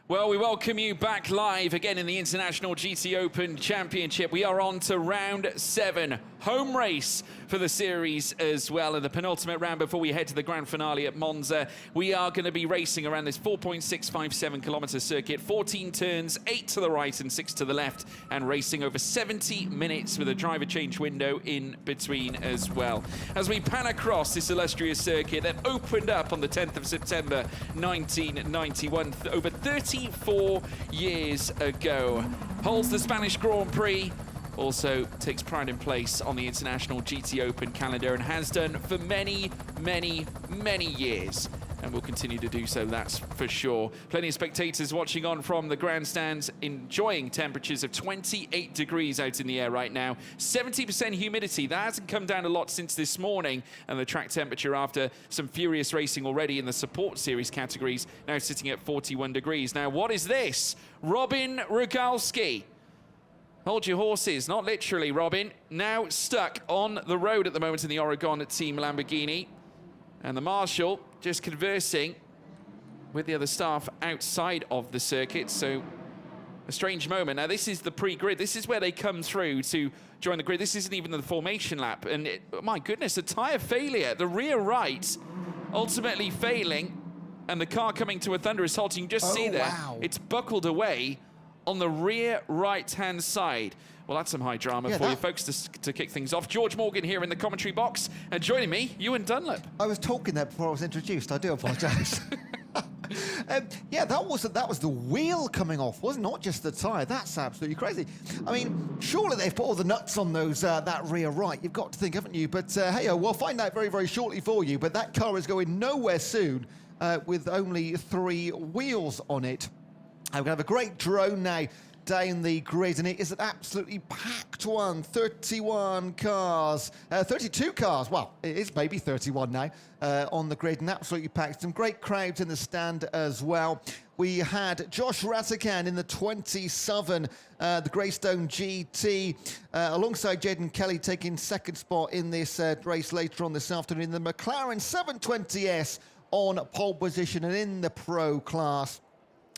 Well, we welcome you back live again in the International GT Open Championship. We are on to round 7, home race for the series as well. In the penultimate round before we head to the grand finale at Monza, we are going to be racing around this 4.657 kilometre circuit, 14 turns, 8 to the right and 6 to the left, and racing over 70 minutes with a driver change window in between as well. As we pan across this illustrious circuit that opened up on the 10th of September 1991, over 34 years ago, holds the Spanish Grand Prix, also takes pride in place on the International GT Open calendar and has done for many, many, many years. And will continue to do so, that's for sure. Plenty of spectators watching on from the grandstands, enjoying temperatures of 28 degrees out in the air right now. 70% humidity, that hasn't come down a lot since this morning. And the track temperature after some furious racing already in the support series categories, now sitting at 41 degrees. Now, what is this? Robin Rogalski. Hold your horses, not literally, Robin. Now stuck on the road at the moment in the Oregon Team Lamborghini. And the marshal just conversing with the other staff outside of the circuit. So a strange moment. Now, this is the pre-grid. This is where they come through to join the grid. This isn't even the formation lap. And my goodness, a tyre failure. The rear right ultimately failing. And the car coming to a thunderous halt. You can just see there, wow. It's buckled away on the rear right-hand side. Well, that's some high drama for you folks to kick things off. George Morgan here in the commentary box. And joining me, Ewan Dunlop. I was talking there before I was introduced. I do apologise. Yeah, that was the wheel coming off, wasn't it? Not just the tyre. That's absolutely crazy. I mean, surely they've put all the nuts on those that rear right. You've got to think, haven't you? But hey, we'll find out very, very shortly for you. But that car is going nowhere soon with only 3 wheels on it. We're going to have a great drone now down the grid, and it is an absolutely packed one. 31 cars, 32 cars. Well, it is maybe 31 now on the grid, and absolutely packed. Some great crowds in the stand as well. We had Josh Ratican in the 27, the Greystone GT, alongside Jaden Kelly taking second spot in this race later on this afternoon. The McLaren 720S on pole position and in the pro class.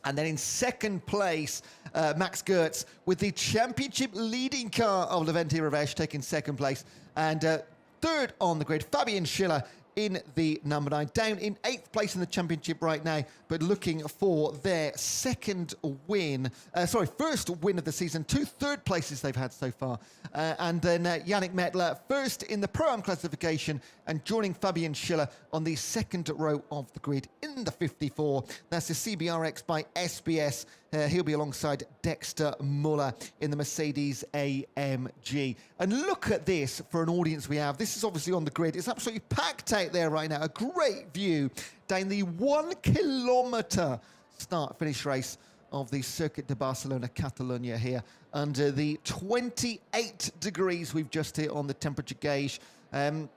And then in second place, Max Gertz with the championship leading car of Leventi Ravesh taking second place. And third on the grid, Fabian Schiller in the number 9, down in 8th place in the championship right now, but looking for their first win of the season. 2 third places they've had so far. And then Yannick Mettler first in the Pro-Am classification and joining Fabian Schiller on the second row of the grid in the 54. That's the CBRX by SBS. He'll be alongside Dexter Muller in the Mercedes AMG. And look at this for an audience we have. This is obviously on the grid. It's absolutely packed out there right now. A great view down the 1 kilometre start-finish race of the Circuit de Barcelona, Catalonia here. Under the 28 degrees we've just hit on the temperature gauge. And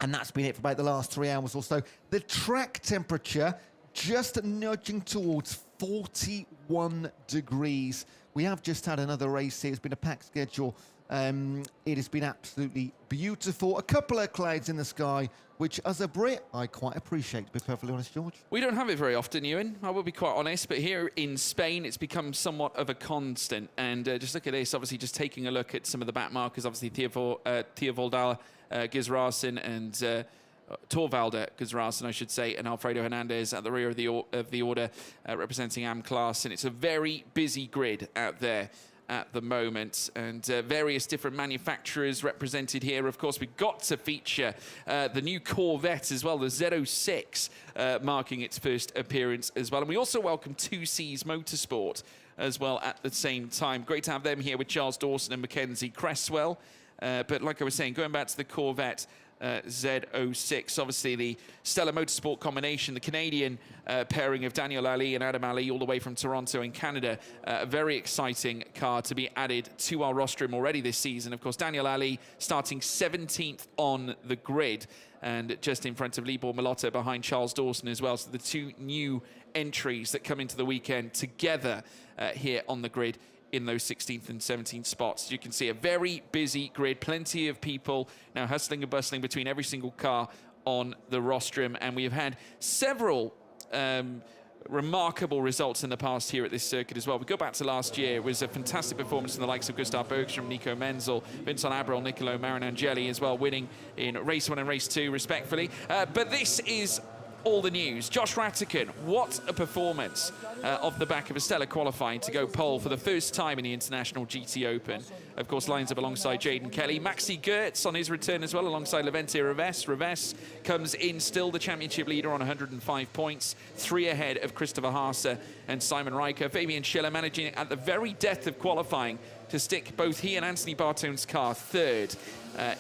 that's been it for about the last 3 hours or so. The track temperature just nudging towards 41 degrees. We have just had another race here. It's been a packed schedule. It has been absolutely beautiful. A couple of clouds in the sky, which as a Brit, I quite appreciate, to be perfectly honest, George. We don't have it very often, Ewan. I will be quite honest, but here in Spain, it's become somewhat of a constant. And just look at this, obviously just taking a look at some of the back markers, obviously Theovoldal Gisrasen and Torvalder Gisrasen, I should say, and Alfredo Hernandez at the rear of the order representing AM class. And it's a very busy grid out there at the moment, and various different manufacturers represented here. Of course, we've got to feature the new Corvette as well, the Z06, marking its first appearance as well. And we also welcome 2Cs Motorsport as well at the same time. Great to have them here with Charles Dawson and Mackenzie Cresswell. But like I was saying, going back to the Corvette, Z06, obviously the Stellar Motorsport combination, the Canadian pairing of Daniel Ali and Adam Ali all the way from Toronto in Canada. A very exciting car to be added to our rostrum already this season. Of course, Daniel Ali starting 17th on the grid and just in front of Libor Malotta behind Charles Dawson as well. So the 2 new entries that come into the weekend together here on the grid in those 16th and 17th spots. You can see a very busy grid, plenty of people now hustling and bustling between every single car on the rostrum, and we have had several remarkable results in the past here at this circuit as well. We go back to last year, it was a fantastic performance from the likes of Gustav Bergström, Nico Menzel, Vincent Abrol, Nicolo Marinangeli as well, winning in race 1 and race 2 respectfully. But this is all the news. Josh Rattican, what a performance off the back of a stellar qualifying to go pole for the first time in the International GT Open. Of course, lines up alongside Jaden Kelly. Maxi Gertz on his return as well, alongside Levente Reves. Reves comes in still the championship leader on 105 points, 3 ahead of Christopher Haase and Simon Riker. Fabian Schiller managing at the very death of qualifying to stick both he and Anthony Bartone's car third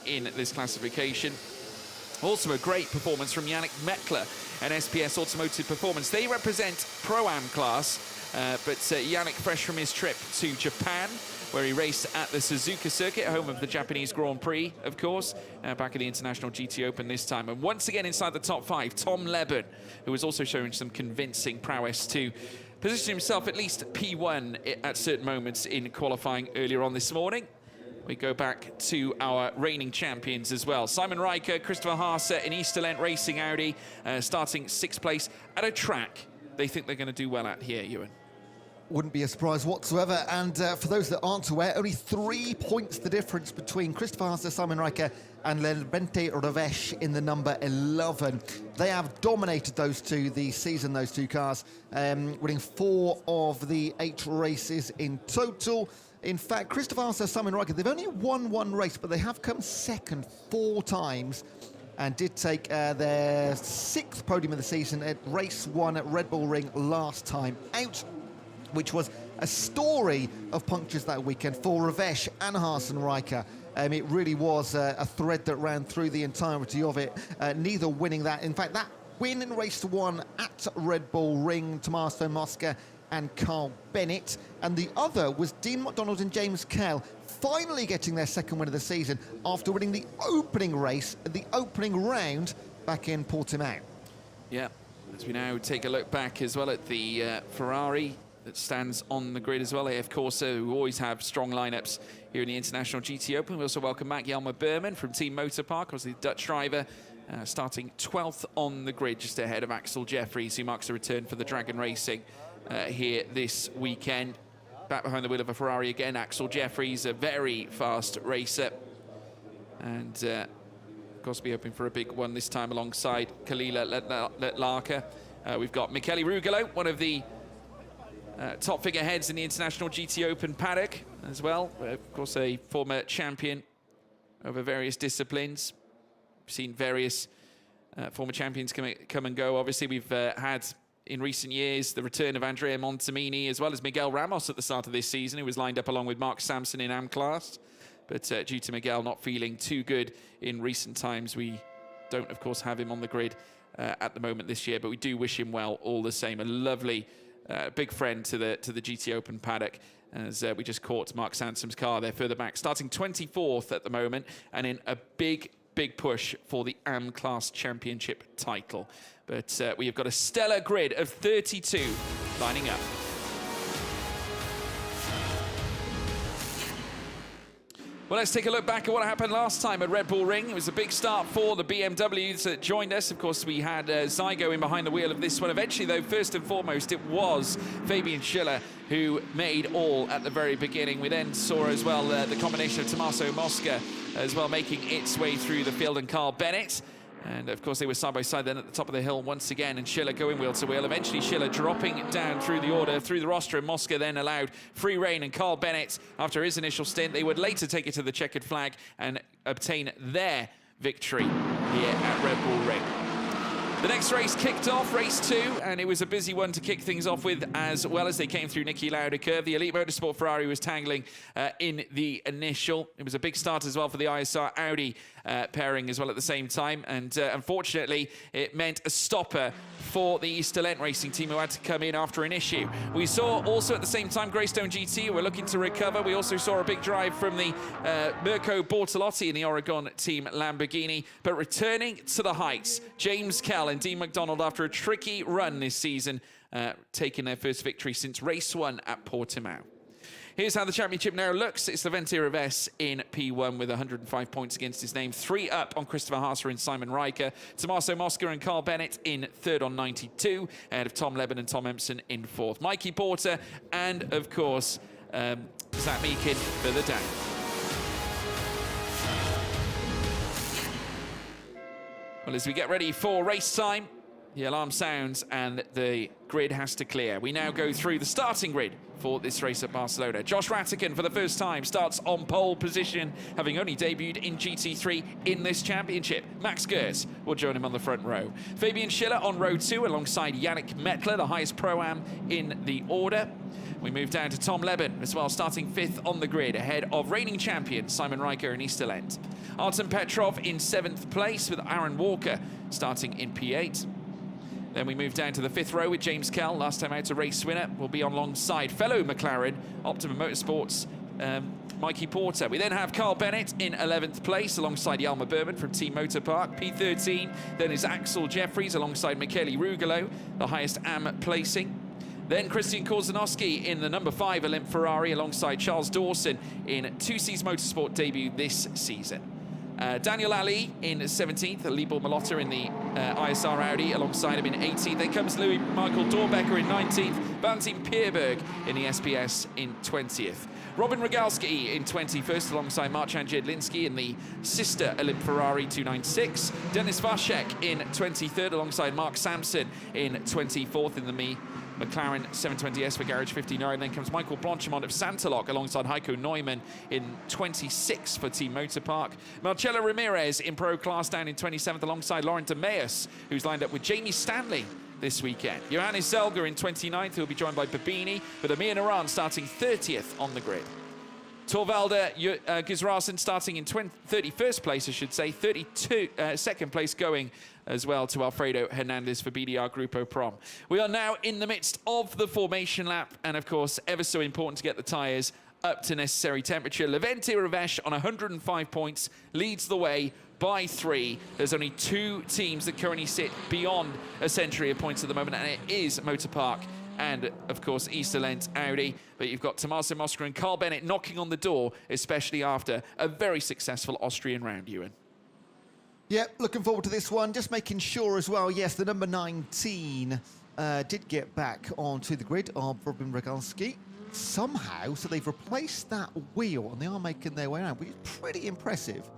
in this classification. Also a great performance from Yannick Meckler and SPS Automotive Performance. They represent Pro-Am class, but Yannick, fresh from his trip to Japan, where he raced at the Suzuka circuit, home of the Japanese Grand Prix, of course, back at the International GT Open this time. And once again inside the top 5, Tom Leben, who was also showing some convincing prowess to position himself at least P1 at certain moments in qualifying earlier on this morning. We go back to our reigning champions as well. Simon Riker, Christopher Haase in Easterlent Racing Audi, starting 6th place at a track they think they're going to do well at here, Ewan. Wouldn't be a surprise whatsoever. And for those that aren't aware, only 3 points the difference between Christopher Haase, Simon Riker and Levente Reves in the number 11. They have dominated those two this season, those two cars, winning 4 of the 8 races in total. In fact, Christopher Haase, Simon Riker, they've only won 1 race, but they have come second 4 times and did take their 6th podium of the season at race 1 at Red Bull Ring last time out, which was a story of punctures that weekend for Reves and Haase and Riker. It really was a thread that ran through the entirety of it, neither winning that. In fact, that win in race 1 at Red Bull Ring, Tommaso Mosca and Carl Bennett, and the other was Dean McDonald and James Kell finally getting their 2nd win of the season after winning the opening race, the opening round back in Portimao. Yeah, as we now take a look back as well at the Ferrari that stands on the grid as well, AF Corsa, who always have strong lineups here in the International GT Open. We also welcome Matt Jelmer Berman from Team Motor Park, was the Dutch driver, starting 12th on the grid, just ahead of Axel Jeffries, who marks a return for the Dragon Racing here this weekend. Back behind the wheel of a Ferrari again, Axel Jeffries, a very fast racer, and of course be hoping for a big one this time alongside Kalila Letlarka. We've got Michele Rugolo, one of the top figureheads in the International GT Open paddock as well. Of course, a former champion over various disciplines. We've seen various former champions come and go. Obviously, we've had in recent years the return of Andrea Montemini, as well as Miguel Ramos at the start of this season, who was lined up along with Mark Sampson in AM class. But due to Miguel not feeling too good in recent times, we don't, of course, have him on the grid at the moment this year. But we do wish him well all the same. A lovely big friend to the GT Open paddock, as we just caught Mark Sansom's car there further back, starting 24th at the moment, and in a big push for the AM Class Championship title. But we have got a stellar grid of 32 lining up. Well, let's take a look back at what happened last time at Red Bull Ring. It was a big start for the BMWs that joined us. Of course, we had Zygo in behind the wheel of this one. Eventually, though, first and foremost, it was Fabian Schiller who made all at the very beginning. We then saw as well the combination of Tommaso Mosca as well making its way through the field, and Carl Bennett. And, of course, they were side by side then at the top of the hill once again, and Schiller going wheel to wheel. Eventually, Schiller dropping down through the order, through the roster, and Mosca then allowed free rein. And Carl Bennett, after his initial stint, they would later take it to the checkered flag and obtain their victory here at Red Bull Ring. The next race kicked off, race 2, and it was a busy one to kick things off with as well, as they came through Niki Lauda curve. The Elite Motorsport Ferrari was tangling in the initial. It was a big start as well for the ISR Audi pairing as well at the same time, and unfortunately it meant a stopper for the Easterlent Racing team, who had to come in after an issue. We saw also at the same time Greystone GT, who were looking to recover. We also saw a big drive from the Mirko Bortolotti in the Oregon team Lamborghini, but returning to the heights, James Kell and Dean McDonald, after a tricky run this season, taking their first victory since race 1 at Portimao. Here's how the championship now looks. It's the Ventira of S in P1 with 105 points against his name. 3 up on Christopher Haase and Simon Riker. Tommaso Mosca and Carl Bennett in third on 92, ahead of Tom Leben and Tom Empson in fourth. Mikey Porter and, of course, Zach Meakin further down. Well, as we get ready for race time, the alarm sounds and the grid has to clear. We now go through the starting grid for this race at Barcelona. Josh Rattigan, for the first time, starts on pole position, having only debuted in GT3 in this championship. Max Gertz will join him on the front row. Fabian Schiller on row 2 alongside Yannick Mettler, the highest Pro-Am in the order. We move down to Tom Leben as well, starting 5th on the grid, ahead of reigning champion Simon Riker and Easterland. Artem Petrov in 7th place, with Aaron Walker starting in P8. Then we move down to the 5th row with James Kell, last time out a race winner, will be alongside fellow McLaren, Optimum Motorsports, Mikey Porter. We then have Carl Bennett in 11th place alongside Yalma Berman from Team Motor Park. P13 then is Axel Jeffries alongside Michele Rugolo, the highest AM placing. Then Christian Korzanowski in the number 5 Olymp Ferrari alongside Charles Dawson in 2C's Motorsport debut this season. Daniel Ali in 17th, Libor Malotta in the ISR Audi alongside him in 18th. Then comes Louis Michael Dorbecker in 19th, Valentin Pierberg in the SPS in 20th. Robin Rogalski in 21st alongside Marcin Jedlinski in the sister Olymp Ferrari 296. Denis Vashek in 23rd alongside Mark Sampson in 24th in the McLaren 720S for Garage 59. Then comes Michael Blanchimont of Santalok alongside Heiko Neumann in 26 for Team Motor Park. Marcelo Ramirez in Pro Class down in 27th alongside Laurent de Meus, who's lined up with Jamie Stanley this weekend. Johannes Zelger in 29th, who'll be joined by Babini, with Amir Naran starting 30th on the grid. Torvalda Gizrasen starting in 31st place, I should say, 2nd place going as well to Alfredo Hernandez for BDR Grupo Prom. We are now in the midst of the formation lap, and of course, ever so important to get the tyres up to necessary temperature. Levente Ravesh on 105 points leads the way by 3. There's only 2 teams that currently sit beyond a century of points at the moment, and it is Motor Park and, of course, Easterland Audi. But you've got Tommaso Mosca and Carl Bennett knocking on the door, especially after a very successful Austrian round, Ewan. Yeah, looking forward to this one. Just making sure as well, yes, the number 19 did get back onto the grid of Robin Rogalski somehow. So they've replaced that wheel and they are making their way around, which is pretty impressive.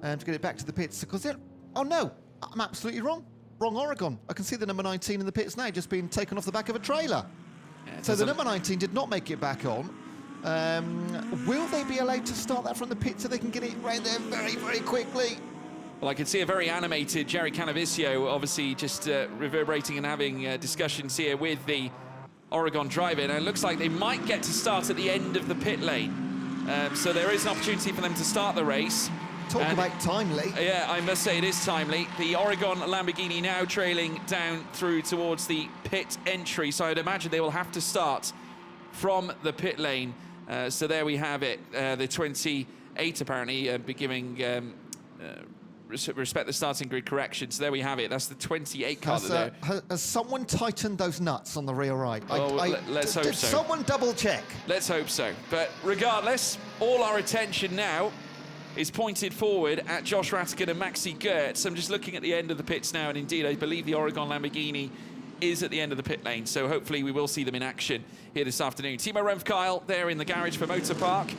To get it back to the pits, because they're... Oh, no, I'm absolutely wrong. Wrong Oregon. I can see the number 19 in the pits now, just being taken off the back of a trailer. Yeah, so the number 19 did not make it back on. Will they be allowed to start that from the pit so they can get it right there very, very quickly? Well, I can see a very animated Jerry Canavicio, obviously just reverberating and having discussions here with the Oregon driver. And it looks like they might get to start at the end of the pit lane. So there is an opportunity for them to start the race. Talk about timely. Yeah, I must say it is timely. The Oregon Lamborghini now trailing down through towards the pit entry. So I'd imagine they will have to start from the pit lane. So there we have it. The 28 apparently be giving respect the starting grid correction. So there we have it. That's the 28 car there. Has someone tightened those nuts on the rear right? Let's hope so. Did someone double check? Let's hope so. But regardless, all our attention now is pointed forward at Josh Rattigan and Maxi Gertz. I'm just looking at the end of the pits now, and indeed, I believe the Oregon Lamborghini is at the end of the pit lane, so hopefully we will see them in action here this afternoon. Timo Renfkeil there in the garage for Motor Park,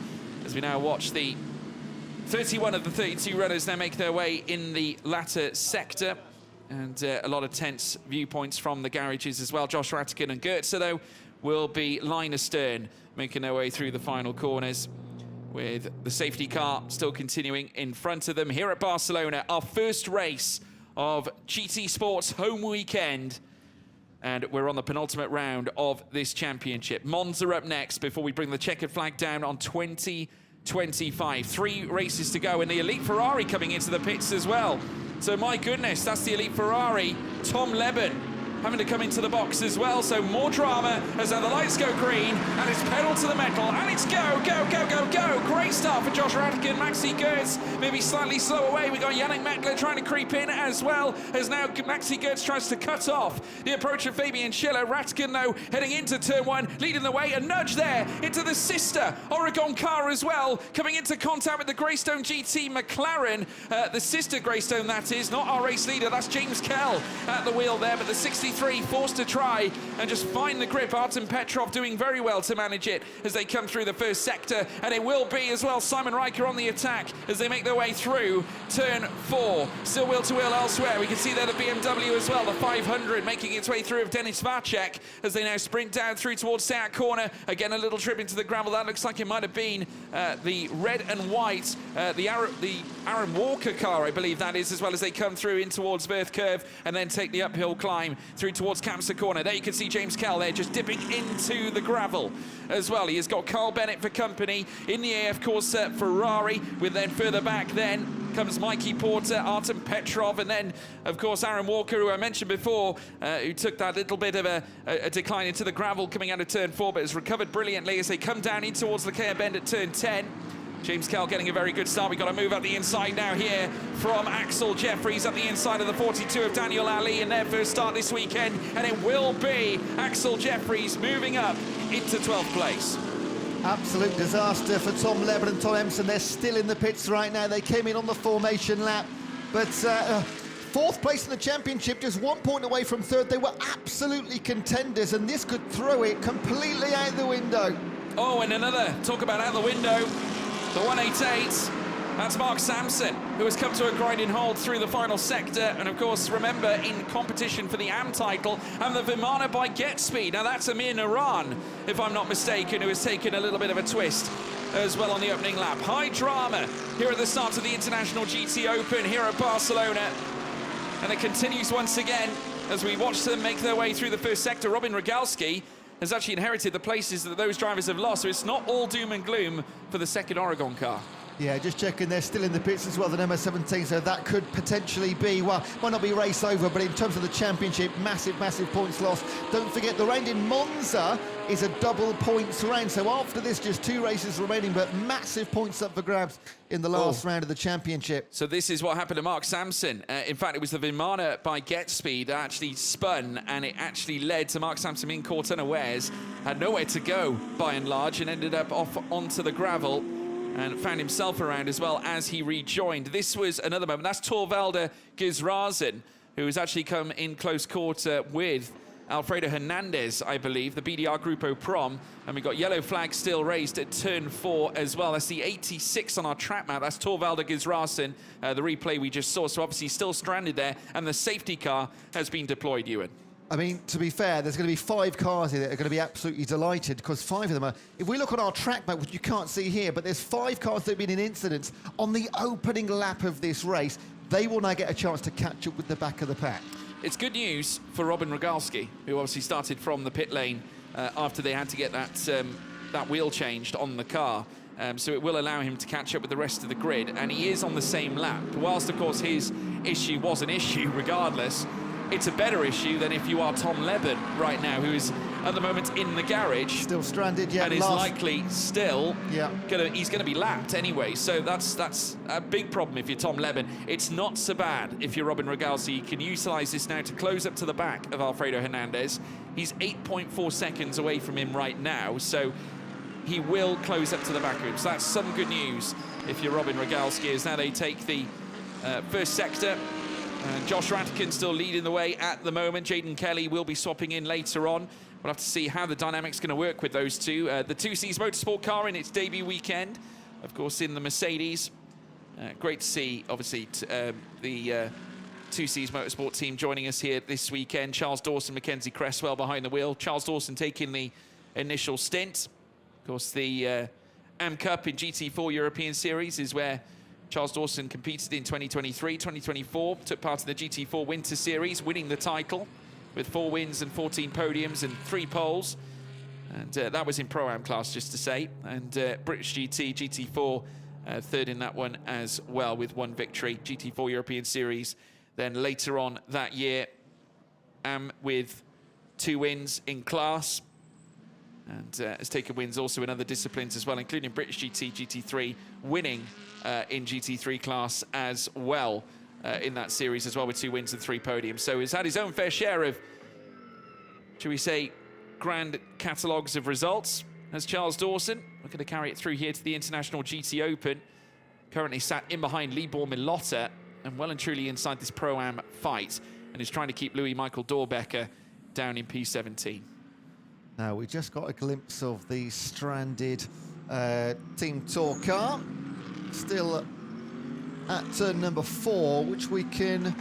as we now watch the 31 of the 32 runners now make their way in the latter sector, and a lot of tense viewpoints from the garages as well. Josh Rattigan and Gertz, though, will be line astern, making their way through the final corners, with the safety car still continuing in front of them here at Barcelona, our first race of GT Sports home weekend. And we're on the penultimate round of this championship. Monza up next before we bring the checkered flag down on 2025. 3 races to go, and the Elite Ferrari coming into the pits as well. So my goodness, that's the Elite Ferrari. Tom Leben having to come into the box as well, so more drama as the lights go green, and it's pedal to the metal, and it's go, go, go, go, go. Great start for Josh Radkin. Maxi Gertz maybe slightly slow away. We got Yannick Meckler trying to creep in as well, as now Maxi Gertz tries to cut off the approach of Fabian Schiller. Radkin, though, heading into turn one, leading the way. A nudge there into the sister Oregon car as well, coming into contact with the Greystone GT McLaren. The sister Greystone, that is, not our race leader. That's James Kell at the wheel there, but the 63 forced to try and just find the grip. Artem Petrov doing very well to manage it as they come through the first sector, and it will be as well Simon Riker on the attack as they make their way through turn 4. Still wheel to wheel elsewhere. We can see there the BMW as well, the 500 making its way through of Denis Vacek as they now sprint down through towards Seat Corner. Again, a little trip into the gravel. That looks like it might have been the red and white, the Aaron Walker car, I believe that is, as well as they come through in towards Verth Curve and then take the uphill climb through towards Kamsa Corner. There you can see James Kell there just dipping into the gravel as well. He has got Carl Bennett for company in the AF Corsa Ferrari, with then further back then comes Mikey Porter, Artem Petrov, and then, of course, Aaron Walker, who I mentioned before, who took that little bit of a decline into the gravel coming out of turn 4, but has recovered brilliantly as they come down in towards the Care Bend at turn 10. James Kell getting a very good start. We've got to move up the inside now here from Axel Jeffries up the inside of the 42 of Daniel Ali in their first start this weekend, and it will be Axel Jeffries moving up into 12th place. Absolute disaster for Tom Leben and Tom Emson. They're still in the pits right now. They came in on the formation lap, but fourth place in the championship, just 1 point away from third. They were absolutely contenders, and this could throw it completely out the window. Oh, and another, talk about out the window, the 188. That's Mark Sampson, who has come to a grinding halt through the final sector. And of course, remember, in competition for the AM title and the Vimana by Get Speed. Now that's Amir Naran, if I'm not mistaken, who has taken a little bit of a twist as well on the opening lap. High drama here at the start of the International GT Open here at Barcelona. And it continues once again as we watch them make their way through the first sector. Robin Rogalski has actually inherited the places that those drivers have lost, so it's not all doom and gloom for the second Oregon car. Yeah, just checking, they're still in the pits as well, the number 17, so that could potentially be, well, might not be race over, but in terms of the championship, massive points lost. Don't forget, the round in Monza is a double points round, so after this, just 2 races remaining, but massive points up for grabs in the last round of the championship. So this is what happened to Mark Sampson. In fact, it was the Vimana by Get Speed that actually spun, and it actually led to Mark Sampson in caught unawares, had nowhere to go by and large, and ended up off onto the gravel and found himself around as well as he rejoined. This was another moment. That's Torvalder Gizrazen, who has actually come in close quarter with Alfredo Hernandez, I believe, the BDR Grupo Prom. And we've got yellow flag still raised at turn 4 as well. That's the 86 on our track map. That's Torvalder Gizrazen, the replay we just saw. So obviously still stranded there, and the safety car has been deployed, Ewan. I mean, to be fair, there's going to be 5 cars here that are going to be absolutely delighted, because 5 of them are, if we look on our track map, which you can't see here, but there's 5 cars that have been in incidents on the opening lap of this race. They will now get a chance to catch up with the back of the pack. It's good news for Robin Rogalski, who obviously started from the pit lane after they had to get that wheel changed on the car. So it will allow him to catch up with the rest of the grid, and he is on the same lap. Whilst, of course, his issue was an issue regardless, it's a better issue than if you are Tom Leben right now, who is at the moment in the garage. Still stranded, yeah. And is likely still he's going to be lapped anyway. So that's a big problem if you're Tom Leben. It's not so bad if you're Robin Rogalski. You can utilise this now to close up to the back of Alfredo Hernandez. He's 8.4 seconds away from him right now, so he will close up to the back of him. So that's some good news if you're Robin Rogalski, as now they take the first sector. Josh Radkin still leading the way at the moment. Jaden Kelly will be swapping in later on. We'll have to see how the dynamic's going to work with those two. The 2Cs Motorsport car in its debut weekend, of course, in the Mercedes. Great to see, obviously, the 2Cs Motorsport team joining us here this weekend. Charles Dawson, Mackenzie Cresswell behind the wheel. Charles Dawson taking the initial stint. Of course, the AM Cup in GT4 European Series is where Charles Dawson competed in 2023, 2024, took part in the GT4 Winter Series, winning the title with 4 wins and 14 podiums and 3 poles. And that was in Pro-Am class, just to say. And British GT, GT4, third in that one as well with 1 victory. GT4 European Series then later on that year Pro-Am with 2 wins in class. And has taken wins also in other disciplines as well, including British GT, GT3, winning in GT3 class as well in that series as well, with 2 wins and 3 podiums. So he's had his own fair share of, should we say, grand catalogues of results. As Charles Dawson, looking to carry it through here to the International GT Open. Currently sat in behind Libor Milotta and well and truly inside this Pro-Am fight, and is trying to keep Louis Michael Dorbecker down in P17. Now, we just got a glimpse of the stranded Team Tour car. Still at turn number 4, which we can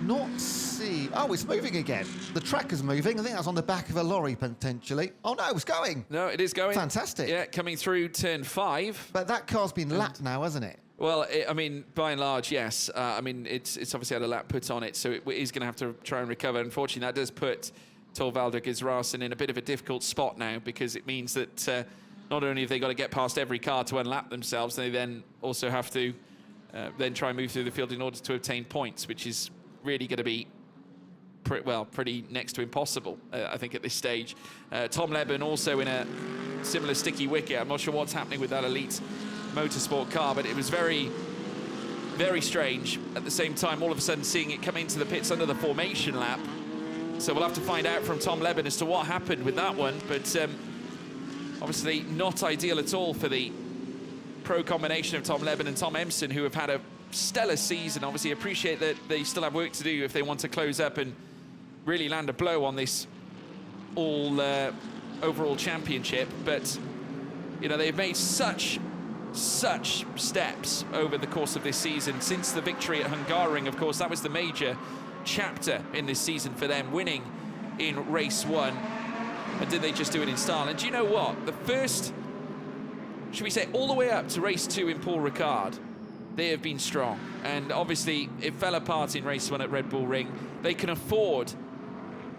not see. Oh, it's moving again. The track is moving. I think that's on the back of a lorry, potentially. Oh, no, it's going. No, it is going. Fantastic. Yeah, coming through turn 5. But that car's been lapped now, hasn't it? Well, I mean, by and large, yes. I mean, it's obviously had a lap put on it, so it is going to have to try and recover. Unfortunately, that does put Torvaldur Gisrasen in a bit of a difficult spot now, because it means that not only have they got to get past every car to unlap themselves, they then also have to then try and move through the field in order to obtain points, which is really going to be pretty next to impossible, I think, at this stage. Tom Leben also in a similar sticky wicket. I'm not sure what's happening with that Elite Motorsport car, but it was very, very strange. At the same time, all of a sudden seeing it come into the pits under the formation lap. So we'll have to find out from Tom Leben as to what happened with that one. But obviously not ideal at all for the pro combination of Tom Leben and Tom Emson, who have had a stellar season. Obviously appreciate that they still have work to do if they want to close up and really land a blow on this overall championship. But, you know, they've made such steps over the course of this season. Since the victory at Hungaroring, of course, that was the major chapter in this season for them, winning in race 1. And did they just do it in style? And do you know what? The first, should we say, all the way up to race 2 in Paul Ricard, they have been strong. And obviously it fell apart in race 1 at Red Bull Ring. They can afford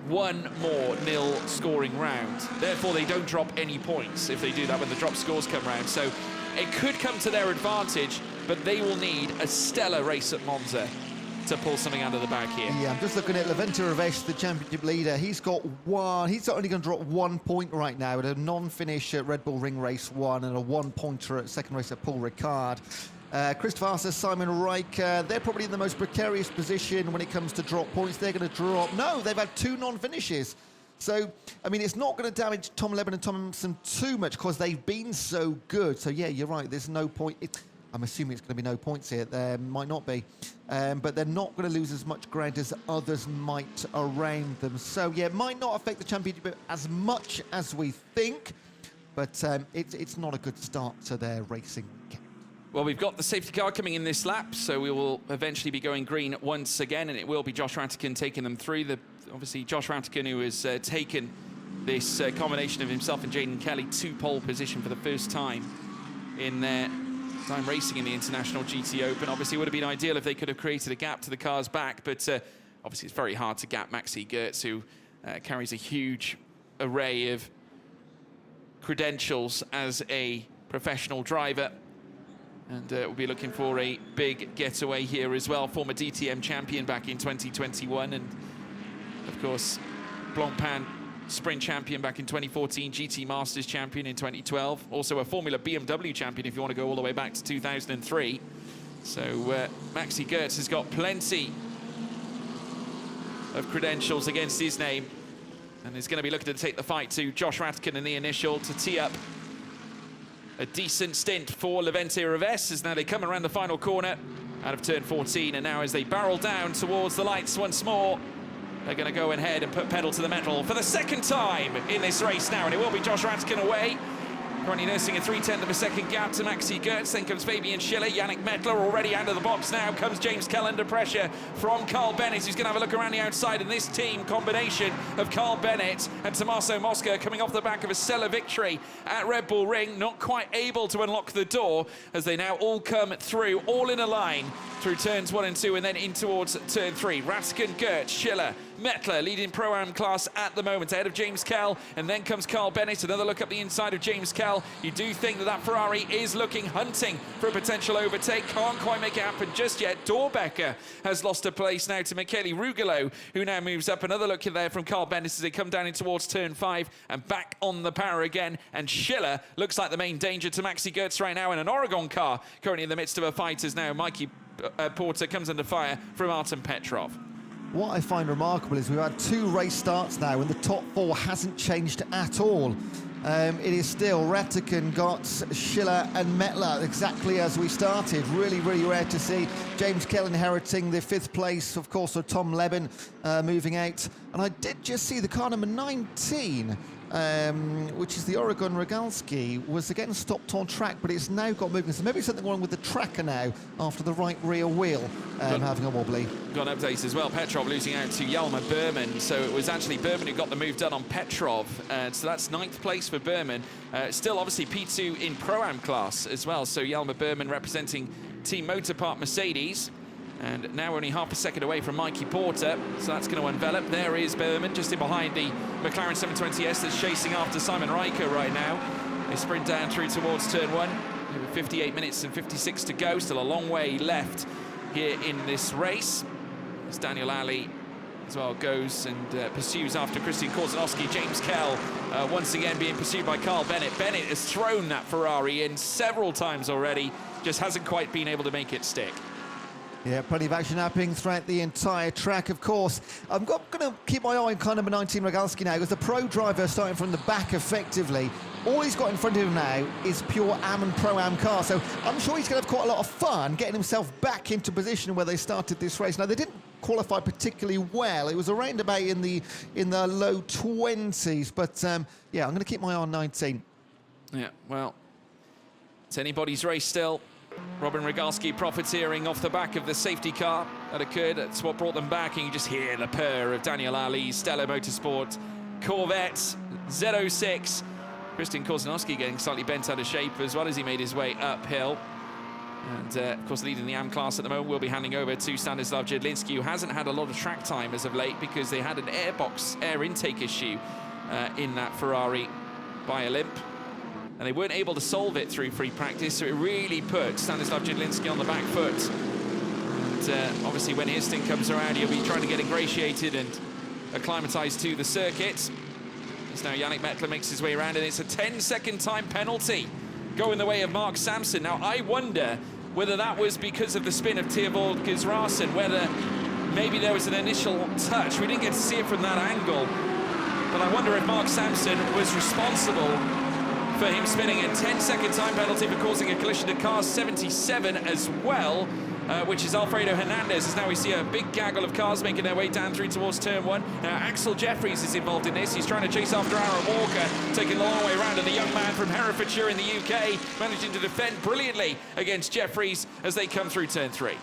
one more nil scoring round. Therefore they don't drop any points if they do that when the drop scores come round. So it could come to their advantage, but they will need a stellar race at Monza to pull something out of the bag here. Yeah, I'm just looking at Levente Ravesh, the championship leader. He's only going to drop 1 point right now at a non-finish at Red Bull Ring race 1 and a 1-pointer at second race at Paul Ricard. Christoph Asa, Simon Reich, they're probably in the most precarious position when it comes to drop points. They're going to drop. No, they've had 2 non-finishes. So, I mean, it's not going to damage Tom Leben and Tom Emson too much because they've been so good. So, yeah, you're right. There's no point. I'm assuming it's going to be no points here. There might not be. But they're not going to lose as much ground as others might around them. So, yeah, it might not affect the championship as much as we think. But it's not a good start to their racing weekend. Well, we've got the safety car coming in this lap, so we will eventually be going green once again, and it will be Josh Ratican taking them through. Obviously, Josh Ratican, who has taken this combination of himself and Jaden Kelly to pole position for the first time in their time racing in the International GT Open. Obviously, it would have been ideal if they could have created a gap to the car's back, but obviously it's very hard to gap Maxi Gertz, who carries a huge array of credentials as a professional driver. And we'll be looking for a big getaway here as well. Former DTM champion back in 2021. And, of course, Blancpain Sprint champion back in 2014. GT Masters champion in 2012. Also a Formula BMW champion if you want to go all the way back to 2003. So Maxi Gertz has got plenty of credentials against his name. And is going to be looking to take the fight to Josh Ratican in the initial to tee up a decent stint for Levente Ravesh as now they come around the final corner out of turn 14, and now as they barrel down towards the lights once more, they're going to go ahead and put pedal to the metal for the second time in this race now, and it will be Josh Ratican away. Currently nursing a 0.3 of a second gap to Maxi Gertz. Then comes Fabian Schiller. Yannick Mettler already out of the box now. Comes James Kell under pressure from Carl Bennett, who's going to have a look around the outside. And this team combination of Carl Bennett and Tommaso Mosca coming off the back of a stellar victory at Red Bull Ring. Not quite able to unlock the door as they now all come through, all in a line through turns 1 and 2 and then in towards turn 3. Rattigan, Gert, Schiller, Mettler leading Pro-Am class at the moment, ahead of James Kell, and then comes Carl Bennett. Another look up the inside of James Kell. You do think that Ferrari is hunting for a potential overtake. Can't quite make it happen just yet. Dorbecker has lost a place now to Michele Rugolo, who now moves up. Another look in there from Carl Bennett as they come down in towards turn 5 and back on the power again. And Schiller looks like the main danger to Maxi Goetz right now in an Oregon car, currently in the midst of a fight as now Mikey Porter comes under fire from Artem Petrov. What I find remarkable is we've had 2 race starts now and the top 4 hasn't changed at all. It is still Rattigan, Götz, Schiller and Mettler, exactly as we started. Really, really rare to see. James Kell inheriting the 5th place, of course, of Tom Leben moving out. And I did just see the car number 19, which is the Oregon Rogalski, was again stopped on track, but it's now got movement. So maybe something wrong with the tracker now after the right rear wheel having a wobbly. Got an update as well. Petrov losing out to Hjalmar Berman. So it was actually Berman who got the move done on Petrov. So that's 9th place for Berman. Still obviously P2 in Pro-Am class as well. So Hjalmar Berman representing Team Motorpark Mercedes. And now only half a second away from Mikey Porter, so that's going to envelop. There is Berman, just in behind the McLaren 720S that's chasing after Simon Riker right now. They sprint down through towards turn 1. 58 minutes and 56 to go, still a long way left here in this race. As Daniel Alley as well goes and pursues after Christian Korzanowski. James Kell once again being pursued by Carl Bennett. Bennett has thrown that Ferrari in several times already, just hasn't quite been able to make it stick. Yeah, plenty of action happening throughout the entire track, of course. I'm going to keep my eye on car number 19, Rogalski, now, because the pro driver starting from the back effectively. All he's got in front of him now is pure AM and Pro-Am car, so I'm sure he's going to have quite a lot of fun getting himself back into position where they started this race. Now, they didn't qualify particularly well. It was around about in the low 20s, but yeah, I'm going to keep my eye on 19. Yeah, well, it's anybody's race still. Robin Rogalski profiteering off the back of the safety car that occurred. That's what brought them back, and you just hear the purr of Daniel Ali's Stellar Motorsport Corvette Z06. Christian Korzanowski getting slightly bent out of shape as well as he made his way uphill. And, of course, leading the AM class at the moment, we'll be handing over to Stanislav Jedlinski, who hasn't had a lot of track time as of late because they had an air intake issue in that Ferrari by Olymp. And they weren't able to solve it through free practice, so it really put Stanislav Jedlinski on the back foot. And obviously when his stint comes around, he'll be trying to get ingratiated and acclimatized to the circuit. As now Yannick Mettler makes his way around, and it's a 10-second time penalty going the way of Mark Sampson. Now, I wonder whether that was because of the spin of Theovold Gisrasen, whether maybe there was an initial touch. We didn't get to see it from that angle, but I wonder if Mark Sampson was responsible for him spinning a 10-second time penalty for causing a collision to car 77 as well, which is Alfredo Hernandez, as now we see a big gaggle of cars making their way down through towards turn 1. Now Axel Jeffries is involved in this. He's trying to chase after Aaron Walker, taking the long way around, and the young man from Herefordshire in the UK managing to defend brilliantly against Jeffries as they come through turn 3.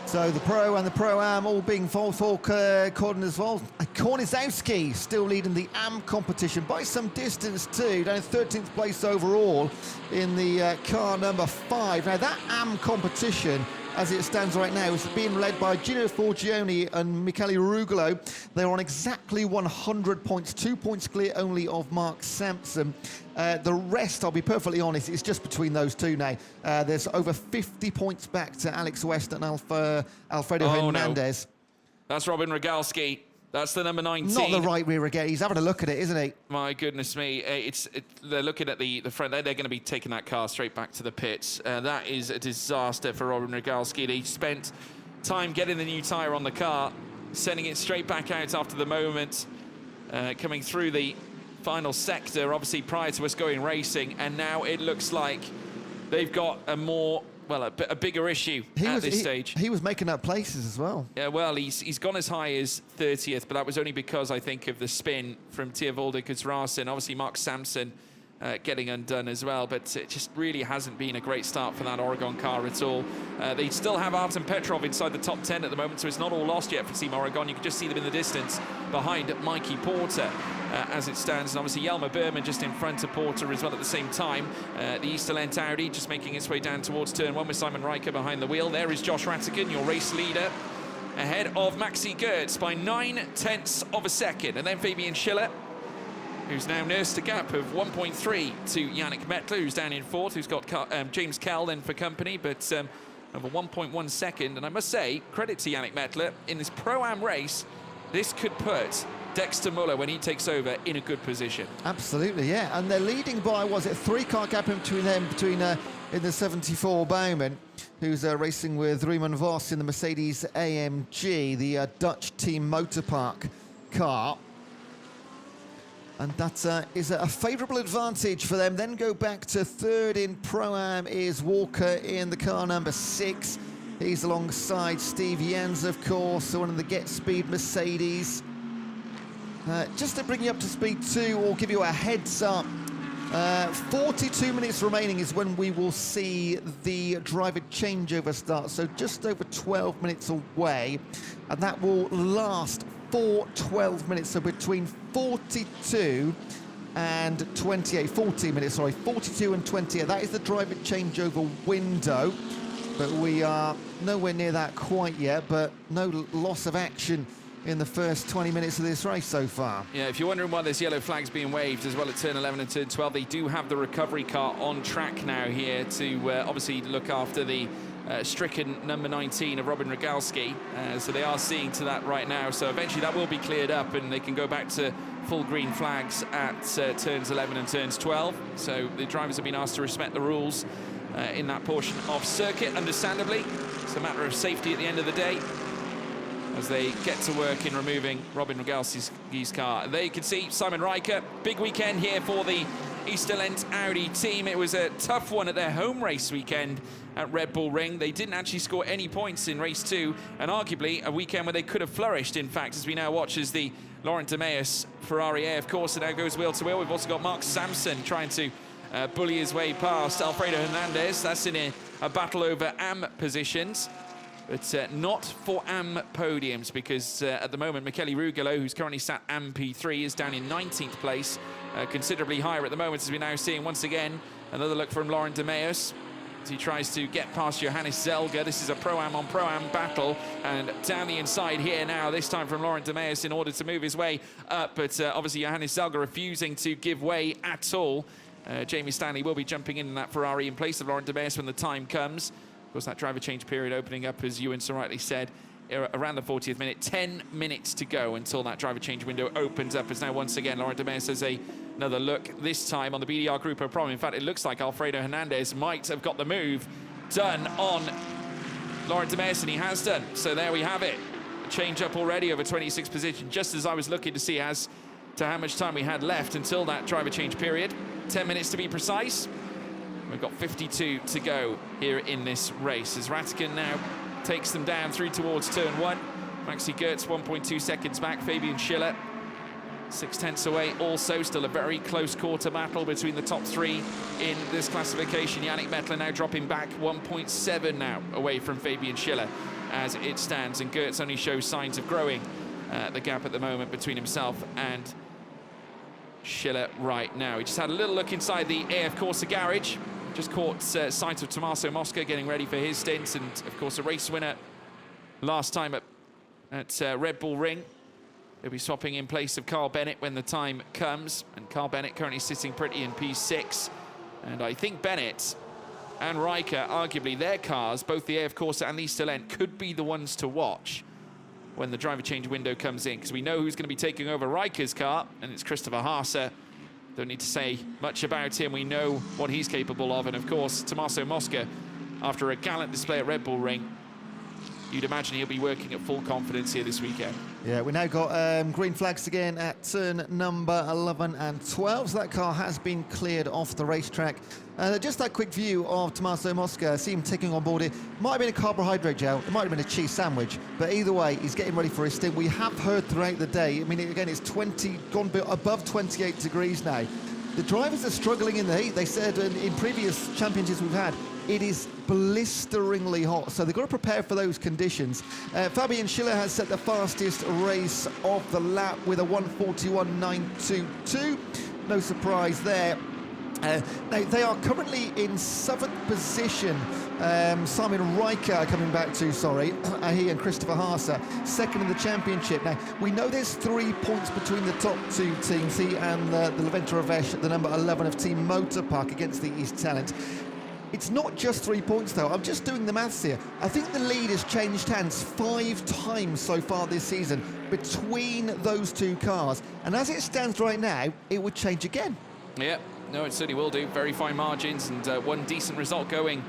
So the Pro and the Pro-Am all being full cordon as well. Kornizowski still leading the AM competition by some distance too, down in 13th place overall in the car number 5. Now that AM competition, as it stands right now, is being led by Gino Forgione and Michele Rugolo. They're on exactly 100 points, 2 points clear only of Mark Sampson. The rest, I'll be perfectly honest, it's just between those two now. There's over 50 points back to Alex West and Alfredo Hernandez. No. That's Robin Rogalski. That's the number 19. Not the right rear again. He's having a look at it, isn't he? My goodness me. They're looking at the front. They're going to be taking that car straight back to the pits. That is a disaster for Robin Rogalski. They spent time getting the new tyre on the car, sending it straight back out after the moment, coming through the final sector, obviously prior to us going racing, and now it looks like they've got a bigger issue at this stage. He was making up places as well. Yeah, well, he's gone as high as 30th, but that was only because, I think, of the spin from Theovold Gisrasen. Obviously, Mark Sampson getting undone as well, but it just really hasn't been a great start for that Oregon car at all. They still have Artem Petrov inside the top 10 at the moment, so it's not all lost yet for Team Oregon. You can just see them in the distance behind Mikey Porter. as it stands. And obviously Jelmer Berman just in front of Porter as well at the same time. The Easterlent Audi just making its way down towards turn 1 with Simon Riker behind the wheel. There is Josh Rattigan, your race leader, ahead of Maxi Goertz by 9/10 of a second. And then Fabian Schiller, who's now nursed a gap of 1.3 to Yannick Mettler, who's down in 4th, who's got James Kell then for company, but over 1.1 second. And I must say, credit to Yannick Mettler, in this Pro-Am race, this could put Dexter Muller, when he takes over, in a good position. Absolutely, yeah. And they're leading by, was it 3-car gap in between them, in the 74 Bowman, who's racing with Riemann Vos in the Mercedes AMG, the Dutch Team Motorpark car. And that is a favourable advantage for them. Then go back to 3rd in Pro-Am is Walker in the car number 6. He's alongside Steve Jans, of course, one of the Get Speed Mercedes. Just to bring you up to speed too, or give you a heads up, 42 minutes remaining is when we will see the driver changeover start. So just over 12 minutes away, and that will last for 12 minutes. So between 42 and 28, 40 minutes, sorry, 42 and 28. That is the driver changeover window, but we are nowhere near that quite yet, but no loss of action in the first 20 minutes of this race so far. Yeah, if you're wondering why there's yellow flags being waved as well at turn 11 and turn 12, they do have the recovery car on track now here to obviously look after the stricken number 19 of Robin Rogalski. So they are seeing to that right now. So eventually that will be cleared up and they can go back to full green flags at turns 11 and turns 12. So the drivers have been asked to respect the rules in that portion of circuit, understandably. It's a matter of safety at the end of the day, as they get to work in removing Robin Rogalski's car. There you can see Simon Riker. Big weekend here for the Easterlent Audi team. It was a tough one at their home race weekend at Red Bull Ring. They didn't actually score any points in race 2, and arguably a weekend where they could have flourished, in fact, as we now watch as the Laurent de Meus Ferrari AF Corsa now goes wheel to wheel. We've also got Mark Sampson trying to bully his way past Alfredo Hernandez. That's in a battle over AM positions. But not for AM podiums, because at the moment, Michele Rugolo, who's currently sat AM P3, is down in 19th place, considerably higher at the moment, as we're now seeing once again another look from Laurent de Meus as he tries to get past Johannes Zelger. This is a Pro-Am on Pro-Am battle, and down the inside here now, this time from Laurent de Meus in order to move his way up, but obviously Johannes Zelger refusing to give way at all. Jamie Stanley will be jumping in that Ferrari in place of Laurent de Meus when the time comes. Of course, that driver change period opening up, as Ewan so rightly said, around the 40th minute. 10 minutes to go until that driver change window opens up, as now once again Laurent de Meus has another look, this time on the BDR Grupo Prom. In fact, it looks like Alfredo Hernandez might have got the move done on Laurent de Meus, and he has done. So there we have it. A change up already over 26 position, just as I was looking to see as to how much time we had left until that driver change period. 10 minutes to be precise. We've got 52 to go here in this race, as Rattigan now takes them down through towards turn 1. Maxi Goertz 1.2 seconds back. Fabian Schiller 6/10 away. Also still a very close quarter battle between the top 3 in this classification. Yannick Mettler now dropping back 1.7 now away from Fabian Schiller as it stands, and Goertz only shows signs of growing the gap at the moment between himself and Schiller right now. He just had a little look inside the AF Corsa garage. Just caught sight of Tommaso Mosca getting ready for his stint, and of course a race winner last time at Red Bull Ring. He'll be swapping in place of Carl Bennett when the time comes, and Carl Bennett currently sitting pretty in P6. And I think Bennett and Riker, arguably their cars, both the AF Corsa and the Easterlent, could be the ones to watch when the driver change window comes in, because we know who's going to be taking over Riker's car, and it's Christopher Haase. Don't need to say much about him. We know what he's capable of. And of course, Tommaso Mosca, after a gallant display at Red Bull Ring, you'd imagine he'll be working at full confidence here this weekend. Yeah, we now got green flags again at turn number 11 and 12. So that car has been cleared off the racetrack. Just that quick view of Tommaso Mosca, see him taking on board it. Might have been a carbohydrate gel, it might have been a cheese sandwich, but either way, he's getting ready for his stint. We have heard throughout the day, I mean, again, it's gone above 28 degrees now. The drivers are struggling in the heat. They said in previous championships we've had, it is blisteringly hot, so they've got to prepare for those conditions. Fabian Schiller has set the fastest race of the lap with a 1:41.922. No surprise there. Now, they are currently in 7th position. Simon Riker coming back to, he and Christopher Haase, second in the championship. Now, we know there's 3 points between the top 2 teams, he and the Levente Revesh at the number 11 of Team Motor Park against the East Talent. It's not just 3 points, though. I'm just doing the maths here. I think the lead has changed hands 5 times so far this season between those 2 cars. And as it stands right now, it would change again. Yeah. No, it certainly will do. Very fine margins and one decent result going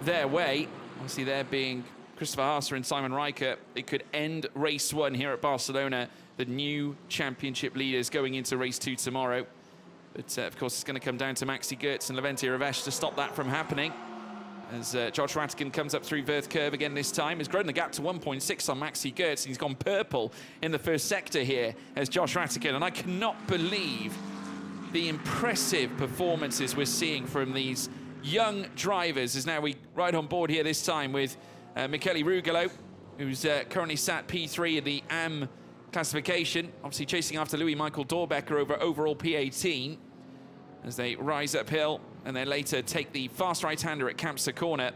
their way. Obviously, there being Christopher Haase and Simon Riker. It could end race 1 here at Barcelona. The new championship leaders going into race 2 tomorrow. But, of course, it's going to come down to Maxi Goetz and Levente Revesh to stop that from happening. As Josh Rattigan comes up through Verth Curve again this time. He's grown the gap to 1.6 on Maxi Goetz. And he's gone purple in the first sector here as Josh Rattigan. And I cannot believe the impressive performances we're seeing from these young drivers. As now we ride on board here this time with Michele Rugolo, who's currently sat P3 in the AM classification, obviously chasing after Louis Michael Dorbecker over overall P18 as they rise uphill and then later take the fast right-hander at Campsa Corner,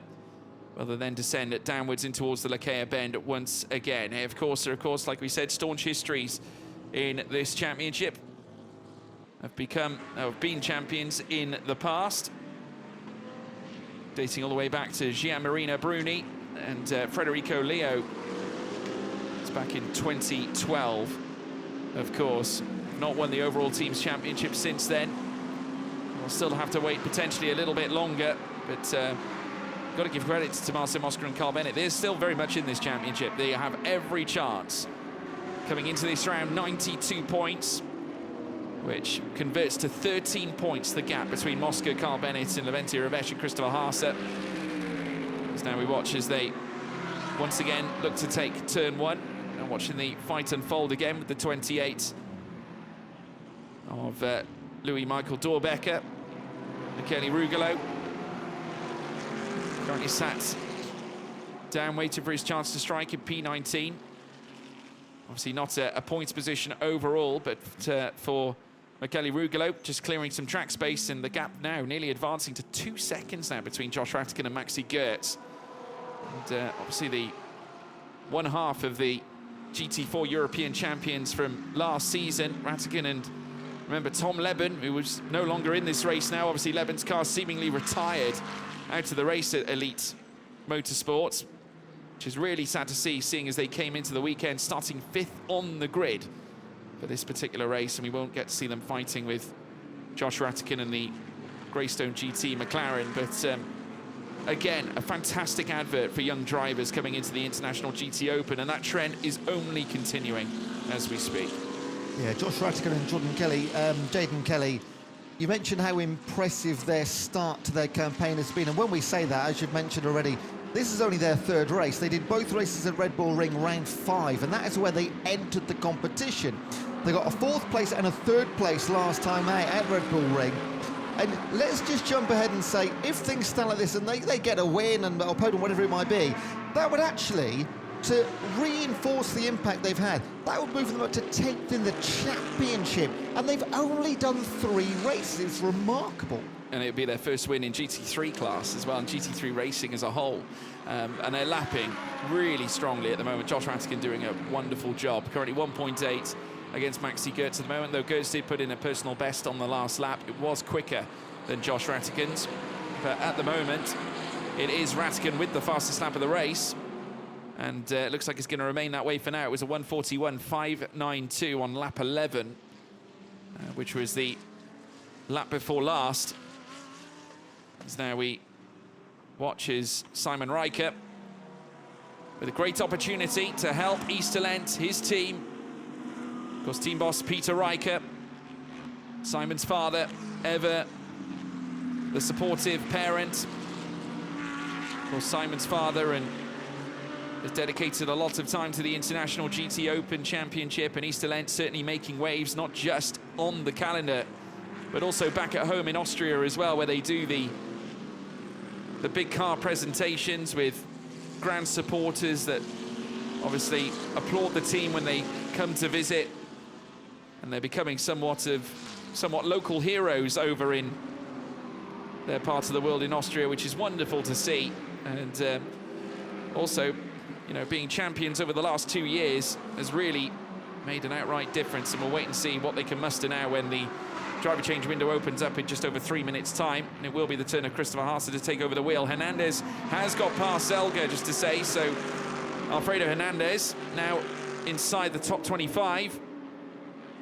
rather than descend downwards in towards the Lakea Bend once again. Of course, like we said, staunch histories in this championship. Have been champions in the past, dating all the way back to Gian Marino Bruni and Federico Leo. It's back in 2012, of course. Not won the overall teams championship since then. We'll still have to wait potentially a little bit longer, but got to give credit to Tommaso Mosca and Carl Bennett. They're still very much in this championship. They have every chance. Coming into this round, 92 points. Which converts to 13 points, the gap between Mosca, Carl Bennett and Levente Revesh and Christopher Haase. As now we watch as they once again look to take turn 1. And watching the fight unfold again with the 28 of Louis Michael Dorbecker. Michele Rugolo. Currently sat down, waiting for his chance to strike in P19. Obviously not a points position overall, but for Michele Rugolo, just clearing some track space, and the gap now nearly advancing to 2 seconds now between Josh Rattigan and Maxi Goetz. And obviously the one half of the GT4 European champions from last season, Rattigan and, remember, Tom Leben, who was no longer in this race now. Obviously Leben's car seemingly retired out of the race at Elite Motorsports, which is really sad to see, seeing as they came into the weekend starting 5th on the grid for this particular race, and we won't get to see them fighting with Josh Rattigan and the Greystone GT McLaren. But again, a fantastic advert for young drivers coming into the International GT Open, and that trend is only continuing as we speak. Yeah, Josh Rattigan and Jaden Kelly, you mentioned how impressive their start to their campaign has been, and when we say that, as you've mentioned already, this is only their 3rd race. They did both races at Red Bull Ring round 5, and that is where they entered the competition. They got a 4th place and a 3rd place last time out at Red Bull Ring. And let's just jump ahead and say, if things stand like this and they get a win and or podium, whatever it might be, that would actually, to reinforce the impact they've had, that would move them up to 10th in the championship. And they've only done 3 races. It's remarkable. And it'll be their first win in GT3 class as well, and GT3 racing as a whole. And they're lapping really strongly at the moment. Josh Rattigan doing a wonderful job. Currently 1.8 against Maxi Goetz at the moment, though Goetz did put in a personal best on the last lap. It was quicker than Josh Rattigan's. But at the moment, it is Rattigan with the fastest lap of the race. And it looks like it's going to remain that way for now. It was a 1:41.592 on lap 11, which was the lap before last. As now we watch as Simon Riker with a great opportunity to help Easterland, his team. Of course, team boss Peter Riker, Simon's father, ever the supportive parent. Of course, Simon's father and has dedicated a lot of time to the International GT Open Championship, and Easterland certainly making waves, not just on the calendar but also back at home in Austria as well, where they do the big car presentations with grand supporters that obviously applaud the team when they come to visit, and they're becoming somewhat local heroes over in their part of the world in Austria, which is wonderful to see. And also, you know, being champions over the last 2 years has really made an outright difference, and we'll wait and see what they can muster now when the driver change window opens up in just over 3 minutes' time. And it will be the turn of Christopher Haase to take over the wheel. Hernandez has got past Zelga, just to say, so Alfredo Hernandez now inside the top 25.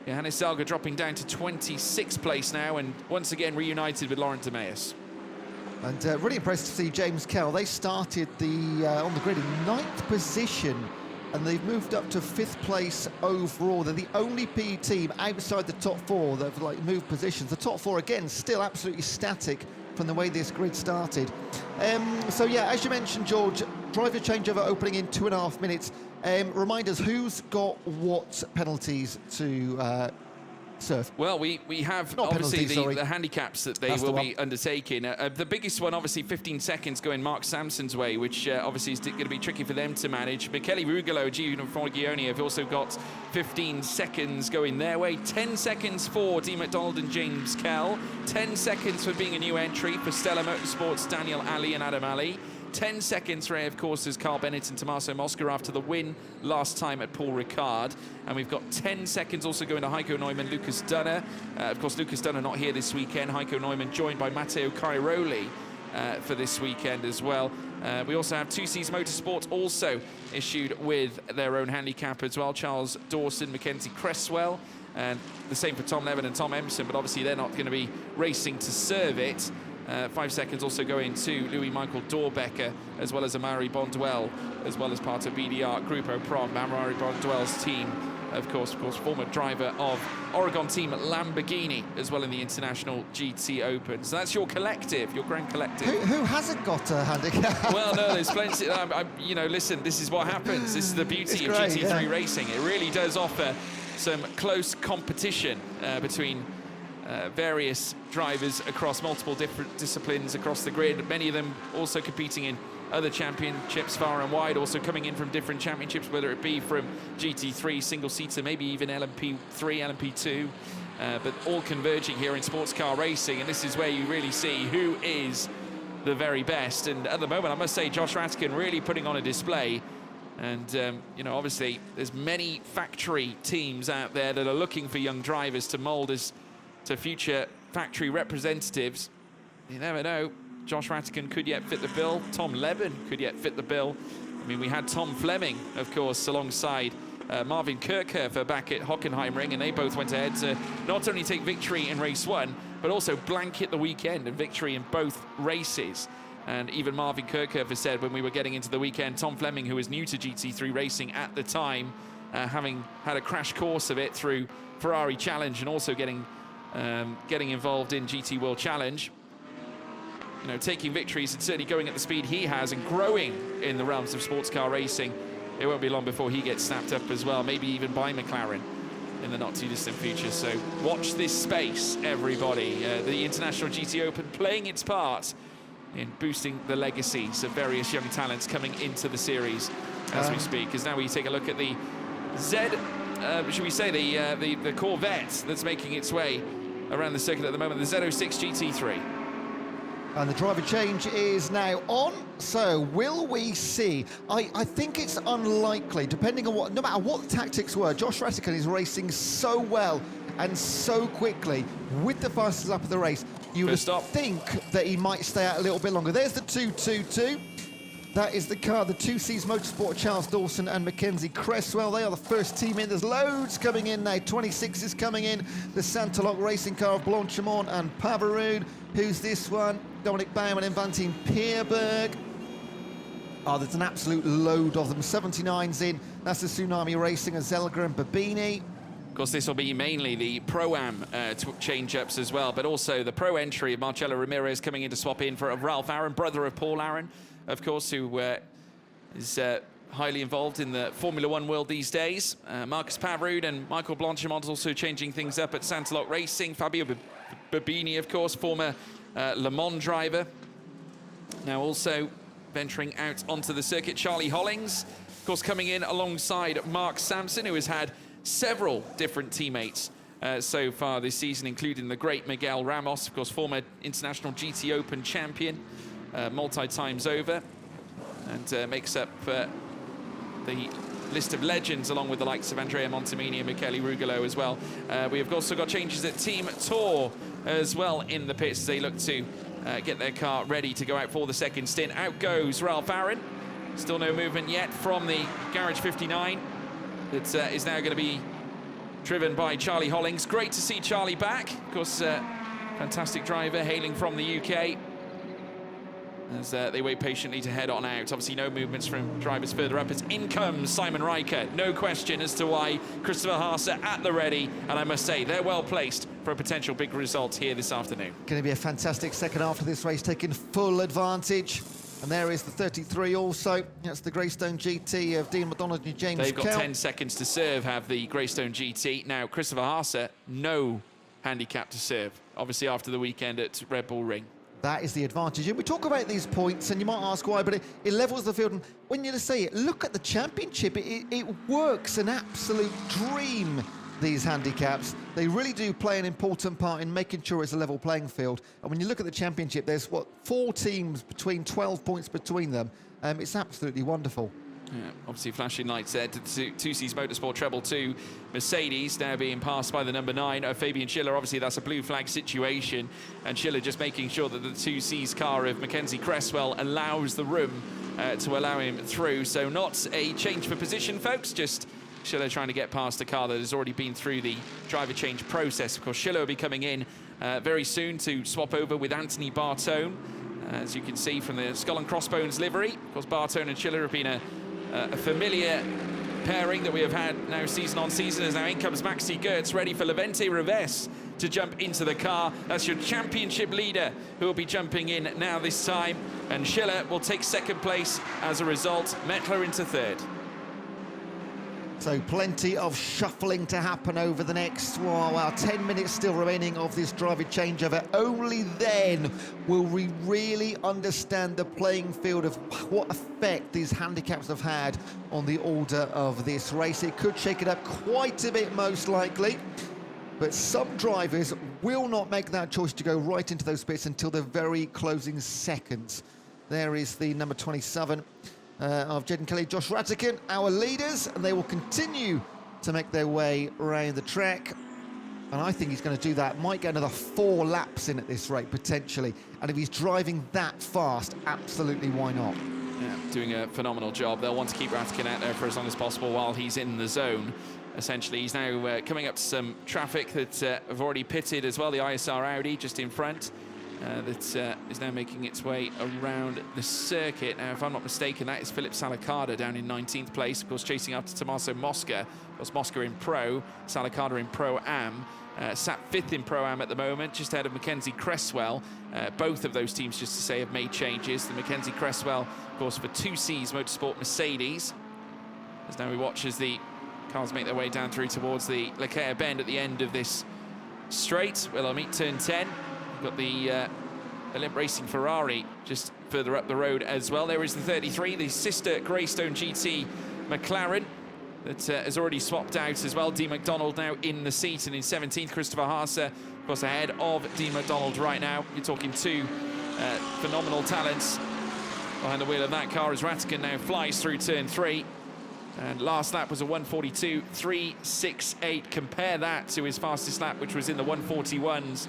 Johannes Zelga dropping down to 26th place now, and once again reunited with Laurent de Meus. And really impressed to see James Kell. They started on the grid in 9th position, and they've moved up to 5th place overall. They're the only PE team outside the top 4 that have moved positions. The top 4 again still absolutely static from the way this grid started. So yeah, as you mentioned, George, driver changeover opening in 2.5 minutes. Remind us who's got what penalties to serve. Well, we have Not obviously penalties, the handicaps that they will be undertaking. The biggest one, obviously, 15 seconds going Mark Sampson's way, which obviously is going to be tricky for them to manage. Michele Rugolo, Gino Forgione have also got 15 seconds going their way. 10 seconds for Dee McDonald and James Kell. 10 seconds for being a new entry for Stella Motorsports, Daniel Ali and Adam Ali. 10 seconds for, of course, is Carl Bennett and Tommaso Mosca after the win last time at Paul Ricard. And we've got 10 seconds also going to Heiko Neumann, Lucas Dunner. Of course, Lucas Dunner not here this weekend. Heiko Neumann joined by Matteo Cairoli for this weekend as well. We also have 2Cs Motorsport also issued with their own handicap as well. Charles Dawson, Mackenzie Cresswell, and the same for Tom Levin and Tom Emerson, but obviously they're not going to be racing to serve it. 5 seconds also going to Louis-Michael Dorbecker, as well as Amari Bondwell, as well as part of BDR Grupo Prom. Amari Bondwell's team, of course, former driver of Oregon team Lamborghini, as well in the International GT Open. So that's your collective, your grand collective. Who hasn't got a handicap? Well, no, there's plenty. You know, listen, this is what happens. This is the beauty of GT3 racing. It really does offer some close competition between various drivers across multiple different disciplines across the grid, many of them also competing in other championships far and wide, also coming in from different championships, whether it be from GT3, single-seater, maybe even LMP3, LMP2, but all converging here in sports car racing, and this is where you really see who is the very best. And at the moment, I must say, Josh Rattigan really putting on a display. And, you know, obviously, there's many factory teams out there that are looking for young drivers to mould as to future factory representatives. You never know. Josh Rattigan could yet fit the bill. Tom Levin could yet fit the bill. I mean, we had Tom Fleming, of course, alongside Marvin Kirchhofer back at Hockenheimring, and they both went ahead to not only take victory in race 1, but also blanket the weekend and victory in both races. And even Marvin Kirchhofer said when we were getting into the weekend, Tom Fleming, who was new to GT3 racing at the time, having had a crash course of it through Ferrari Challenge and also getting involved in GT World Challenge, you know, taking victories and certainly going at the speed he has and growing in the realms of sports car racing. It won't be long before he gets snapped up as well, maybe even by McLaren in the not too distant future. So watch this space, everybody. The International GT Open playing its part in boosting the legacies of various young talents coming into the series as we speak. As now we take a look at the should we say the Corvette that's making its way around the circuit at the moment, the Z06 GT3. And the driver change is now on. So will we see? I think it's unlikely, depending on what, no matter what the tactics were, Josh Rattigan is racing so well and so quickly with the fastest lap of the race. You would think that he might stay out a little bit longer. There's the 222. That is the car, the 2Cs Motorsport, Charles Dawson and Mackenzie Cresswell. They are the first team in. There's loads coming in now. 26 is coming in. The Santaloc racing car of Blanchimont and Pavarud. Who's this one? Dominic Baumann and Valentin Pierberg. Oh, there's an absolute load of them. 79's in. That's the Tsunami Racing of Zelga and Babini. Of course, this will be mainly the Pro-Am change-ups as well, but also the Pro entry of Marcelo Ramirez coming in to swap in for Ralph Aaron, brother of Paul Aaron, of course, who is highly involved in the Formula One world these days. Marcus Pavrud and Michael Blanchimont also changing things up at Santaloc Racing. Fabio Babini, of course, former Le Mans driver. Now also venturing out onto the circuit, Charlie Hollings, of course, coming in alongside Mark Sampson, who has had several different teammates so far this season, including the great Miguel Ramos, of course, former International GT Open champion, multi-times over, and makes up the list of legends, along with the likes of Andrea Montemini and Michele Rugolo as well. We have also got changes at Team Tour as well in the pits as they look to get their car ready to go out for the second stint. Out goes Ralph Aaron. Still no movement yet from the Garage 59. It is now going to be driven by Charlie Hollings. Great to see Charlie back. Of course, fantastic driver hailing from the UK. As they wait patiently to head on out. Obviously no movements from drivers further up as in comes Simon Riker. No question as to why Christopher Haase at the ready, and I must say they're well placed for a potential big result here this afternoon. Going to be a fantastic second half of this race, taking full advantage. And there is the 33 also. That's the Greystone GT of Dean McDonald and James They've got Kell. 10 seconds to serve, have the Greystone GT. Now, Christopher Haase, no handicap to serve, obviously after the weekend at Red Bull Ring. That is the advantage. And we talk about these points, and you might ask why, but it levels the field. And when you say it, look at the championship. It works an absolute dream, these handicaps. They really do play an important part in making sure it's a level playing field. And when you look at the championship, there's, 4 teams between 12 points between them. It's absolutely wonderful. Yeah, obviously flashing lights there to 2C's Motorsport Treble 2 Mercedes, now being passed by the number 9 Fabian Schiller. Obviously that's a blue flag situation, and Schiller just making sure that the 2C's car of Mackenzie Cresswell allows the room to allow him through. So not a change for position, folks, just Schiller trying to get past a car that has already been through the driver change process. Of course, Schiller will be coming in very soon to swap over with Anthony Bartone, as you can see from the Skull and Crossbones livery. Of course, Bartone and Schiller have been a familiar pairing that we have had now season on season, as now in comes Maxi Goetz, ready for Levente Reves to jump into the car. That's your championship leader who will be jumping in now this time, and Schiller will take second place as a result, Mettler into third. So plenty of shuffling to happen over the next, 10 minutes still remaining of this driver changeover. Only then will we really understand the playing field of what effect these handicaps have had on the order of this race. It could shake it up quite a bit, most likely. But some drivers will not make that choice to go right into those pits until the very closing seconds. There is the number 27. Of Jaden Kelly, Josh Ratigan, our leaders, and they will continue to make their way around the track. And I think he's going to do that. Might get another 4 laps in at this rate, potentially. And if he's driving that fast, absolutely, why not? Yeah, doing a phenomenal job. They'll want to keep Ratigan out there for as long as possible while he's in the zone. Essentially, he's now coming up to some traffic that have already pitted as well. The ISR Audi just in front. That is now making its way around the circuit. Now, if I'm not mistaken, that is Philip Salicada down in 19th place, of course, chasing after Tommaso Mosca. Of course, Mosca in Pro, Salicada in Pro-Am. Sat 5th in Pro-Am at the moment, just ahead of Mackenzie Cresswell. Both of those teams, just to say, have made changes. The Mackenzie Cresswell, of course, for 2C's Motorsport Mercedes. As now we watch as the cars make their way down through towards the Leclerc bend at the end of this straight. Well, I'll meet turn 10. We've got the Olymp Racing Ferrari just further up the road as well. There is the 33, the sister Greystone GT McLaren that has already swapped out as well. Dean McDonald now in the seat, and in 17th, Christopher Haase, of course, ahead of Dean McDonald right now. You're talking 2 phenomenal talents behind the wheel of that car as Ratigan now flies through turn 3. And last lap was a 1:42.368. Compare that to his fastest lap, which was in the 1:41s.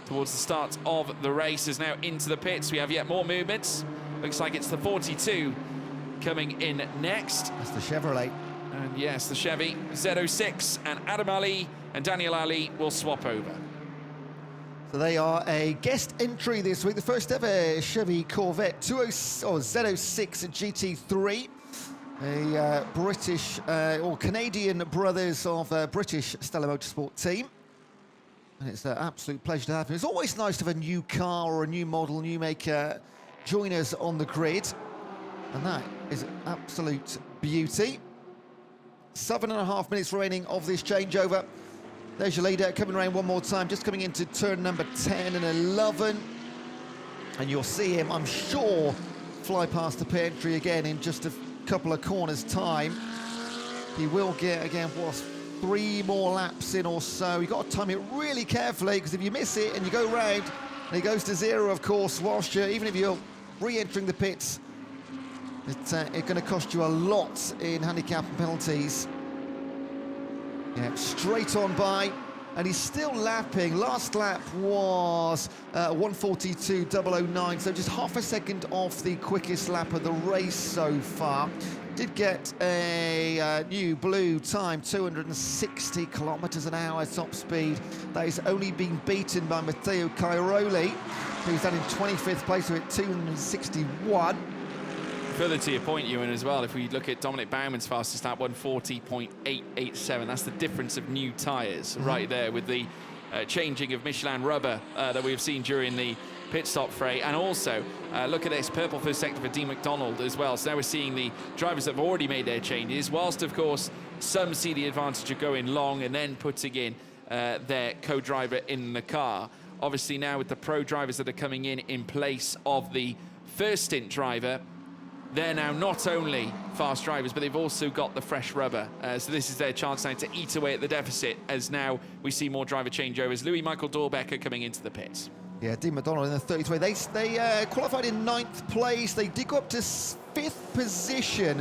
Towards the start of the race, is now into the pits. We have yet more movements. Looks like it's the 42 coming in next. That's the Chevrolet. And yes, the Chevy. Z06 and Adam Ali and Daniel Ali will swap over. So they are a guest entry this week. The first ever Chevy Corvette Z06 GT3. A British or Canadian brothers of a British Stella Motorsport team. And it's an absolute pleasure to have him. It's always nice to have a new car or a new model, new maker join us on the grid. And that is an absolute beauty. 7.5 minutes remaining of this changeover. There's your leader coming around one more time, just coming into turn number 10 and 11. And you'll see him, I'm sure, fly past the pit entry again in just a couple of corners' time. He will get, again, 3 more laps in or so. You've got to time it really carefully, because if you miss it and you go round, and he goes to 0, of course, whilst you're, even if you're re-entering the pits, it's going to cost you a lot in handicap and penalties. Yeah, straight on by, and he's still lapping. Last lap was 1:42.009, so just half a second off the quickest lap of the race so far. Did get a new blue time, 260 kilometres an hour top speed. That is only been beaten by Matteo Cairoli, who's down in 25th place with 261. Further to your point, Ewan, as well, if we look at Dominic Bauman's fastest lap, 1:40.887, that's the difference of new tyres right there with the changing of Michelin rubber that we've seen during the pit stop fray. And also, look at this, purple first sector for Dean McDonald as well. So now we're seeing the drivers that have already made their changes, whilst, of course, some see the advantage of going long and then putting in their co-driver in the car. Obviously now with the pro drivers that are coming in place of the first stint driver, they're now not only fast drivers, but they've also got the fresh rubber. So this is their chance now to eat away at the deficit, as now we see more driver changeovers. Louis Michael Dorbecker coming into the pits. Yeah, Dean McDonald in the 33rd. They qualified in 9th place. They did go up to 5th position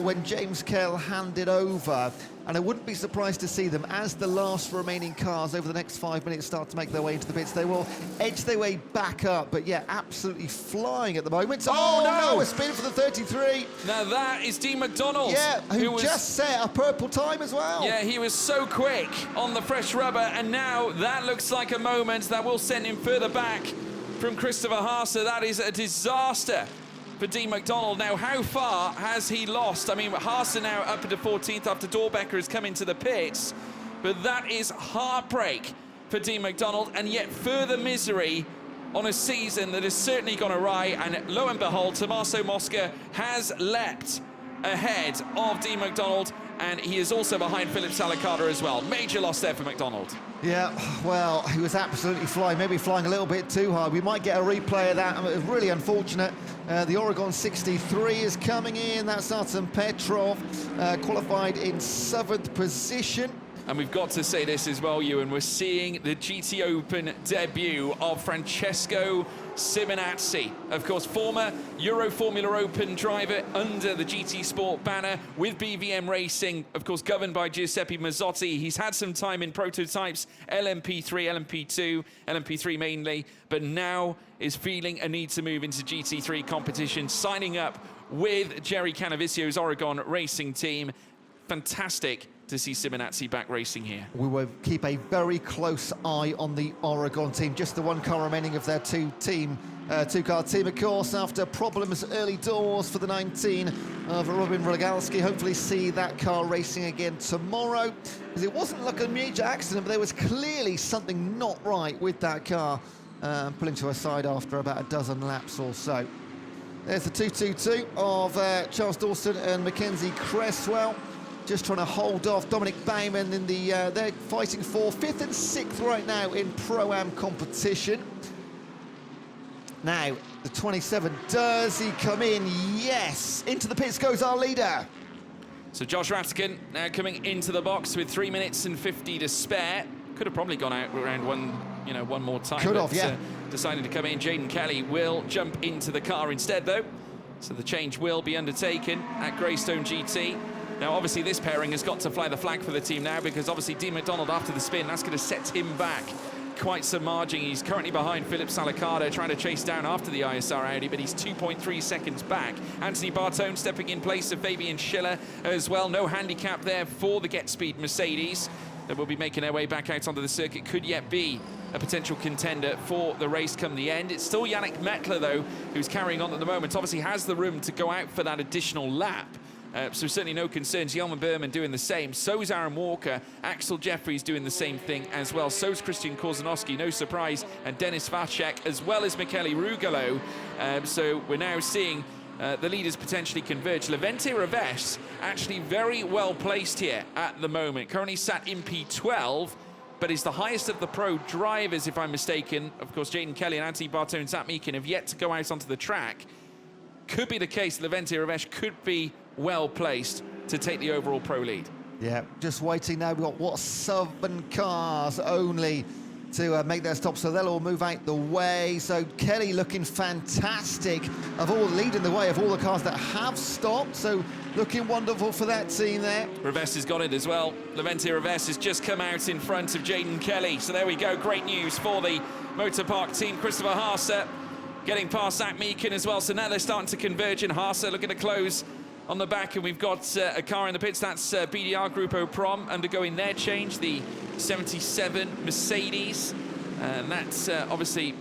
when James Kell handed over. And I wouldn't be surprised to see them, as the last remaining cars over the next 5 minutes start to make their way into the pits. They will edge their way back up, but yeah, absolutely flying at the moment. Oh no! A spin for the 33. Now that is Dean McDonald. Yeah, who just set a purple time as well. Yeah, he was so quick on the fresh rubber, and now that looks like a moment that will send him further back from Christopher Haase. That is a disaster for Dean McDonald. Now, how far has he lost? I mean, Haase now up into 14th after Dorbecker has come into the pits, but that is heartbreak for Dean McDonald, and yet further misery on a season that has certainly gone awry. And lo and behold, Tommaso Mosca has leapt ahead of Dean McDonald, and he is also behind Philip Salicata as well. Major loss there for McDonald. Yeah, well, he was absolutely flying, maybe flying a little bit too hard. We might get a replay of that. It was really unfortunate. The Oregon 63 is coming in. That's Artem Petrov, qualified in 7th position. And we've got to say this as well, Ewan. We're seeing the GT Open debut of Francesco Simonazzi. Of course, former Euro Formula Open driver under the GT Sport banner with BVM Racing, of course, governed by Giuseppe Mazzotti. He's had some time in prototypes, LMP3, LMP2, LMP3 mainly, but now is feeling a need to move into GT3 competition, signing up with Jerry Canavisio's Oregon racing team. Fantastic to see Simonazzi back racing here. We will keep a very close eye on the Oregon team. Just the one car remaining of their two-car team, of course, after problems early doors for the 19 of Robin Rogalski. Hopefully see that car racing again tomorrow, because it wasn't like a major accident, but there was clearly something not right with that car, pulling to a side after about a dozen laps or so. There's the 222 of Charles Dawson and Mackenzie Cresswell. Just trying to hold off Dominic Bauman in the, they're fighting for 5th and 6th right now in Pro-Am competition. Now, the 27, does he come in? Yes! Into the pits goes our leader. So Josh Rattigan now coming into the box with 3 minutes and 50 to spare. Could have probably gone out around one more time. Could have, yeah. Decided to come in. Jaden Kelly will jump into the car instead, though. So the change will be undertaken at Greystone GT. Now, obviously, this pairing has got to fly the flag for the team now, because obviously Dean McDonald, after the spin, that's going to set him back quite some margin. He's currently behind Philip Salicata, trying to chase down after the ISR Audi, but he's 2.3 seconds back. Anthony Bartone stepping in place of Fabian Schiller as well. No handicap there for the Get Speed Mercedes that will be making their way back out onto the circuit. Could yet be a potential contender for the race come the end. It's still Yannick Mettler, though, who's carrying on at the moment. Obviously has the room to go out for that additional lap. So certainly no concerns. Jelmer Berman doing the same. So's Aaron Walker. Axel Jeffries doing the same thing as well. So's Christian Korzanowski, no surprise. And Denis Vacek, as well as Michele Rugolo. So we're now seeing the leaders potentially converge. Levente Reves actually very well placed here at the moment. Currently sat in P12. but is the highest of the pro drivers, if I'm mistaken. Of course, Jaden Kelly and Anthony Bartone and Zach Meekin have yet to go out onto the track. Could be the case. Levente Ravesh could be well placed to take the overall pro lead. Yeah, just waiting now. We've got, what, 7 cars only to make their stop, so they'll all move out the way. So Kelly looking fantastic, leading the way of all the cars that have stopped, so looking wonderful for that team there. Ravesh has got it as well. Levente Ravesh has just come out in front of Jaden Kelly, so there we go. Great news for the Motor Park team. Christopher Haase getting past Zach Meekin as well, so now they're starting to converge, and Haase looking to close on the back, and we've got a car in the pits. That's BDR Grupo Prom undergoing their change, the 77 Mercedes, and that obviously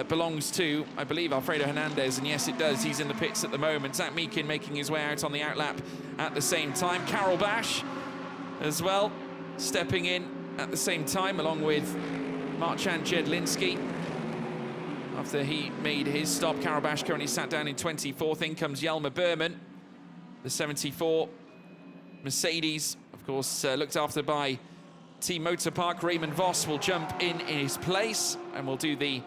belongs to, I believe, Alfredo Hernandez, and yes, it does. He's in the pits at the moment. Zach Meekin making his way out on the outlap at the same time. Carol Bash as well, stepping in at the same time, along with Marchand Jedlinski. After he made his stop, Carol Bash currently sat down in 24th. In comes Jelmer Berman. The 74 Mercedes, of course, looked after by Team Motor Park. Raymond Voss will jump in his place and will do the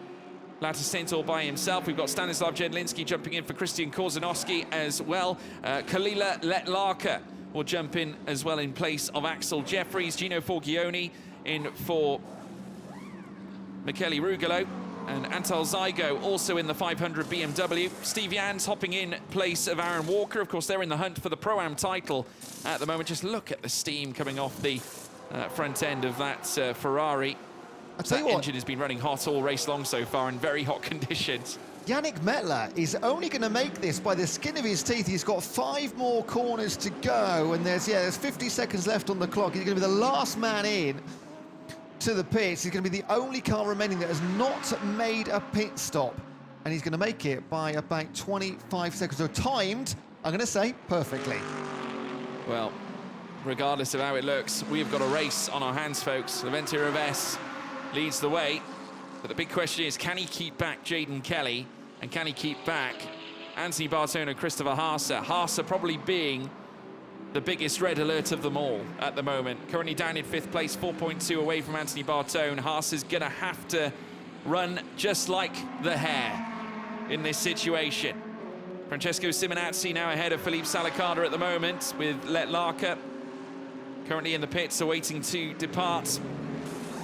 latter stint all by himself. We've got Stanislav Jedlinski jumping in for Christian Korzanowski as well. Kalila Letlarka will jump in as well in place of Axel Jeffries. Gino Forgione in for Michele Rugolo. And Antal Zygo also in the 500 BMW. Steve Jans hopping in place of Aaron Walker. Of course, they're in the hunt for the Pro-Am title at the moment. Just look at the steam coming off the front end of that Ferrari. That engine has been running hot all race long so far in very hot conditions. Yannick Mettler is only going to make this by the skin of his teeth. He's got 5 more corners to go, and there's 50 seconds left on the clock. He's going to be the last man in to the pits. He's going to be the only car remaining that has not made a pit stop, and he's going to make it by about 25 seconds. So timed, I'm going to say, perfectly. Well, regardless of how it looks, we've got a race on our hands, folks. Levente Ravesh leads the way, but the big question is, can he keep back Jaden Kelly, and can he keep back Anthony Bartone and Christopher Haase? Haase probably being the biggest red alert of them all at the moment. Currently down in 5th place, 4.2 away from Anthony Bartone. Haas is going to have to run just like the hare in this situation. Francesco Simonazzi now ahead of Felipe Salacada at the moment, with Letlarka currently in the pits, awaiting to depart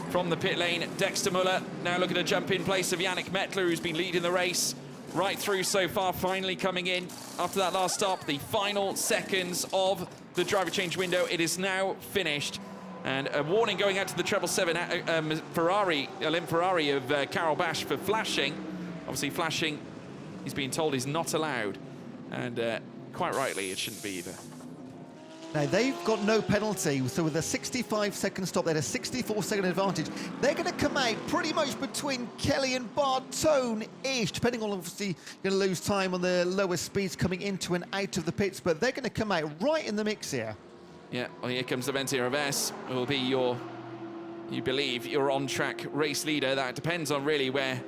from the pit lane. Dexter Muller now looking to jump in place of Yannick Mettler, who's been leading the race right through so far, finally coming in after that last stop. The final seconds of the driver change window. It is now finished. And a warning going out to the 777 Ferrari, Olymp Ferrari of Carol Bash for flashing. Obviously flashing, he's being told, is not allowed. And quite rightly, it shouldn't be either. Now, they've got no penalty, so with a 65-second stop, they had a 64-second advantage. They're going to come out pretty much between Kelly and Bartone-ish, depending on, obviously, going to lose time on the lower speeds coming into and out of the pits, but they're going to come out right in the mix here. Yeah, well, here comes Levente Ravesh, who will be you believe, your on-track race leader. That depends on really where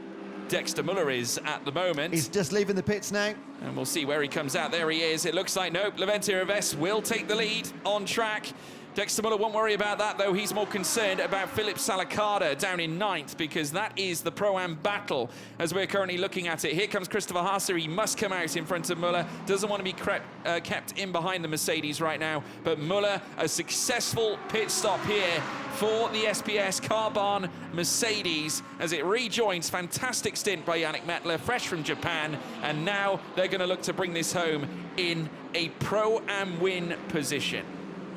Dexter Muller is at the moment. He's just leaving the pits now. And we'll see where he comes out. There he is. It looks like, nope, Levente Ravesh will take the lead on track. Dexter Muller won't worry about that, though. He's more concerned about Felipe Salacada down in 9th, because that is the Pro-Am battle as we're currently looking at it. Here comes Christopher Haase. He must come out in front of Muller. Doesn't want to be kept in behind the Mercedes right now. But Muller, a successful pit stop here for the SPS Car Barn Mercedes as it rejoins. Fantastic stint by Yannick Mettler, fresh from Japan. And now they're going to look to bring this home in a Pro-Am win position.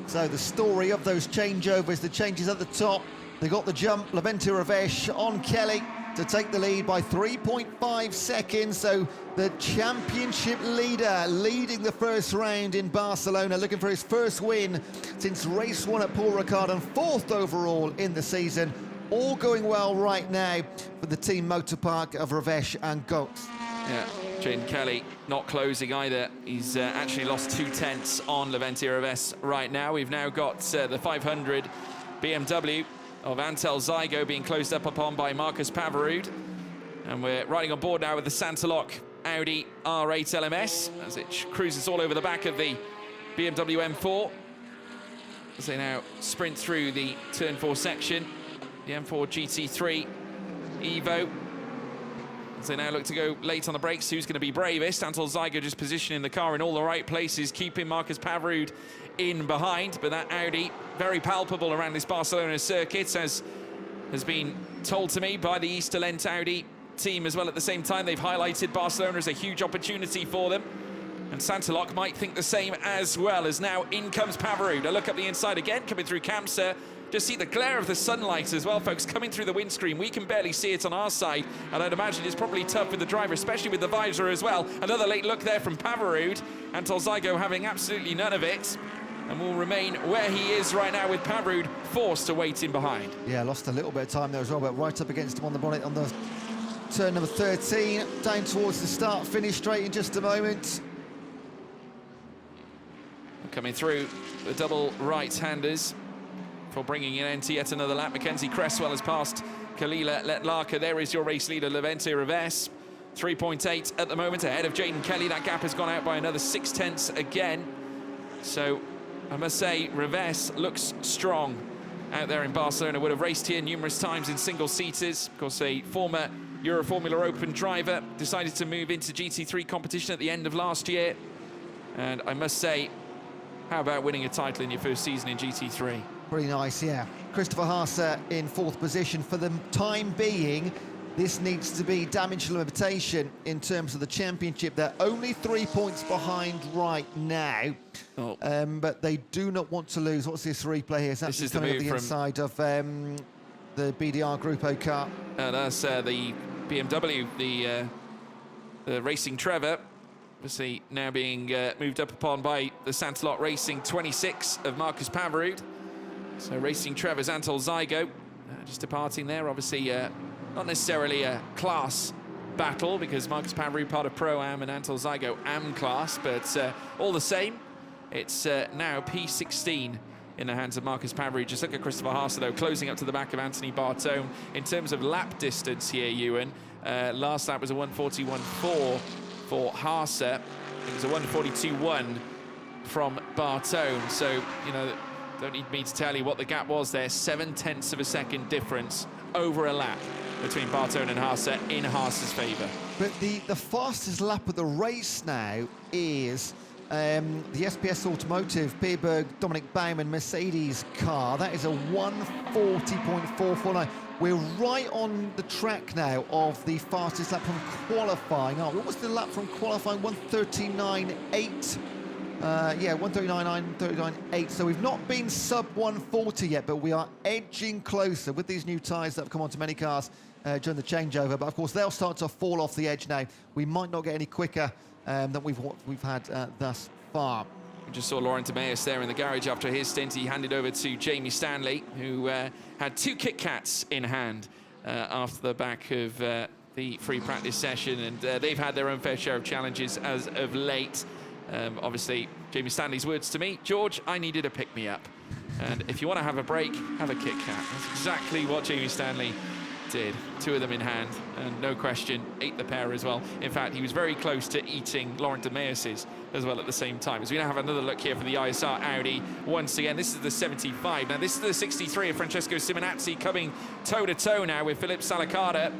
So the story of those changeovers, the changes at the top. They got the jump, Levente Ravesh on Kelly to take the lead by 3.5 seconds. So the championship leader leading the first round in Barcelona, looking for his first win since race 1 at Paul Ricard, and 4th overall in the season. All going well right now for the team Motor Park of Ravesh and Goetz. Yeah, Jaden Kelly not closing either. He's actually lost 2/10 on Levente Ravesh right now. We've now got the 500 BMW of Antel Zygo being closed up upon by Marcus Pavarud. And we're riding on board now with the Santaloc Audi R8 LMS as it cruises all over the back of the BMW M4. As they now sprint through the Turn 4 section. the M4 GT3 Evo. As they now look to go late on the brakes, who's going to be bravest? Anton Zygo just positioning the car in all the right places, keeping Marcus Pavrud in behind. But that Audi, very palpable around this Barcelona circuit, as has been told to me by the Easter Lent Audi team as well. At the same time, they've highlighted Barcelona as a huge opportunity for them. And Santalok might think the same as well, as now in comes Pavrud. A look up the inside again, coming through Kamsa. Just see the glare of the sunlight as well, folks, coming through the windscreen. We can barely see it on our side, and I'd imagine it's probably tough for the driver, especially with the visor as well. Another late look there from Pavrud. Anton Zygo having absolutely none of it, and will remain where he is right now, with Pavrud forced to wait in behind. Yeah, lost a little bit of time there as well, but right up against him on the bonnet on the turn number 13, down towards the start-finish straight in just a moment. Coming through the double right-handers for bringing in into yet another lap. Mackenzie Cresswell has passed Kalila Letlarka. There is your race leader, Levente Reves. 3.8 at the moment, ahead of Jaden Kelly. That gap has gone out by another 0.6 again. So I must say, Reves looks strong out there in Barcelona. Would have raced here numerous times in single-seaters. Of course, a former Euro Formula Open driver. Decided to move into GT3 competition at the end of last year. And I must say, how about winning a title in your first season in GT3? Pretty nice, yeah. Christopher Haase in 4th position. For the time being, this needs to be damage limitation in terms of the championship. They're only 3 points behind right now, but they do not want to lose. What's this replay here? This is coming the up the inside of the BDR Grupo car. That's the BMW, the Racing Trevor. Obviously now being moved up upon by the Santalok Racing 26 of Marcus Pavrud. So Racing Trevor's Anton Zygo just departing there. Obviously not necessarily a class battle, because Marcus Pavrud part of Pro-Am and Anton Zygo Am class, but all the same, it's now P16 in the hands of Marcus Pavrud. Just look at Christopher Haase, though, closing up to the back of Anthony Bartone. In terms of lap distance here, Ewan, last lap was a 1:41.4 for Haase. It was a 1:42.1 from Bartone. So, you know, don't need me to tell you what the gap was there. 0.7 of a second difference over a lap between Bartone and Haase in Haase's favour. But the fastest lap of the race now is the SPS Automotive Peerberg Dominic Baumann Mercedes car. That is a 1:40.449. We're right on the track now of the fastest lap from qualifying. Oh, what was the lap from qualifying? 1:39.8. Yeah, 1:39.9, 1:39.8. So we've not been sub 1:40 yet, but we are edging closer with these new tyres that have come onto many cars during the changeover. But of course, they'll start to fall off the edge now. We might not get any quicker than we've had thus far. We just saw Laurent Demeus there in the garage after his stint. He handed over to Jamie Stanley, who had 2 Kit Kats in hand after the back of the free practice session, and they've had their own fair share of challenges as of late. Obviously, Jamie Stanley's words to me, George, I needed a pick-me-up. And if you want to have a break, have a Kit Kat. That's exactly what Jamie Stanley did. 2 of them in hand, and no question, ate the pair as well. In fact, he was very close to eating Laurent Demeus's as well at the same time. As we now have another look here for the ISR Audi. Once again, this is the 75. Now, this is the 63 of Francesco Simonazzi, coming toe-to-toe now with Philippe Salacada.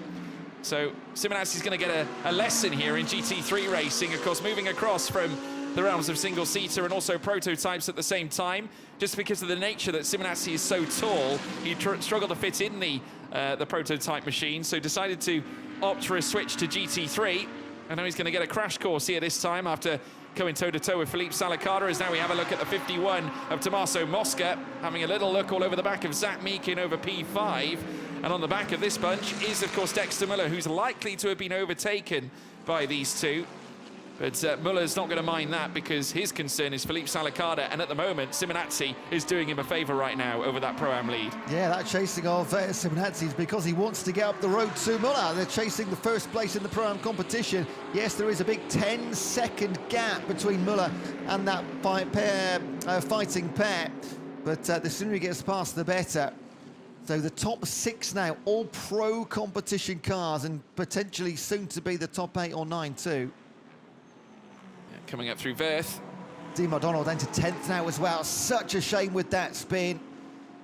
So Simonazzi's going to get a lesson here in GT3 racing, of course, moving across from the realms of single-seater and also prototypes at the same time. Just because of the nature that Simonazzi is so tall, he struggled to fit in the prototype machine, so decided to opt for a switch to GT3. I know he's going to get a crash course here this time after going toe-to-toe with Philippe Salacada, as now we have a look at the 51 of Tommaso Mosca, having a little look all over the back of Zach Meekin over P5. And on the back of this bunch is, of course, Dexter Muller, who's likely to have been overtaken by these two. But Muller's not going to mind that, because his concern is Philippe Salacada, and at the moment, Simonazzi is doing him a favour right now over that Pro-Am lead. Yeah, that chasing of Simonazzi is because he wants to get up the road to Muller. They're chasing the first place in the Pro-Am competition. Yes, there is a big 10-second gap between Muller and that fighting pair, but the sooner he gets past, the better. So the top 6 now, all Pro competition cars, and potentially soon to be the top 8 or 9 too. Coming up through Verth. Dean McDonald down to 10th now as well. Such a shame with that spin.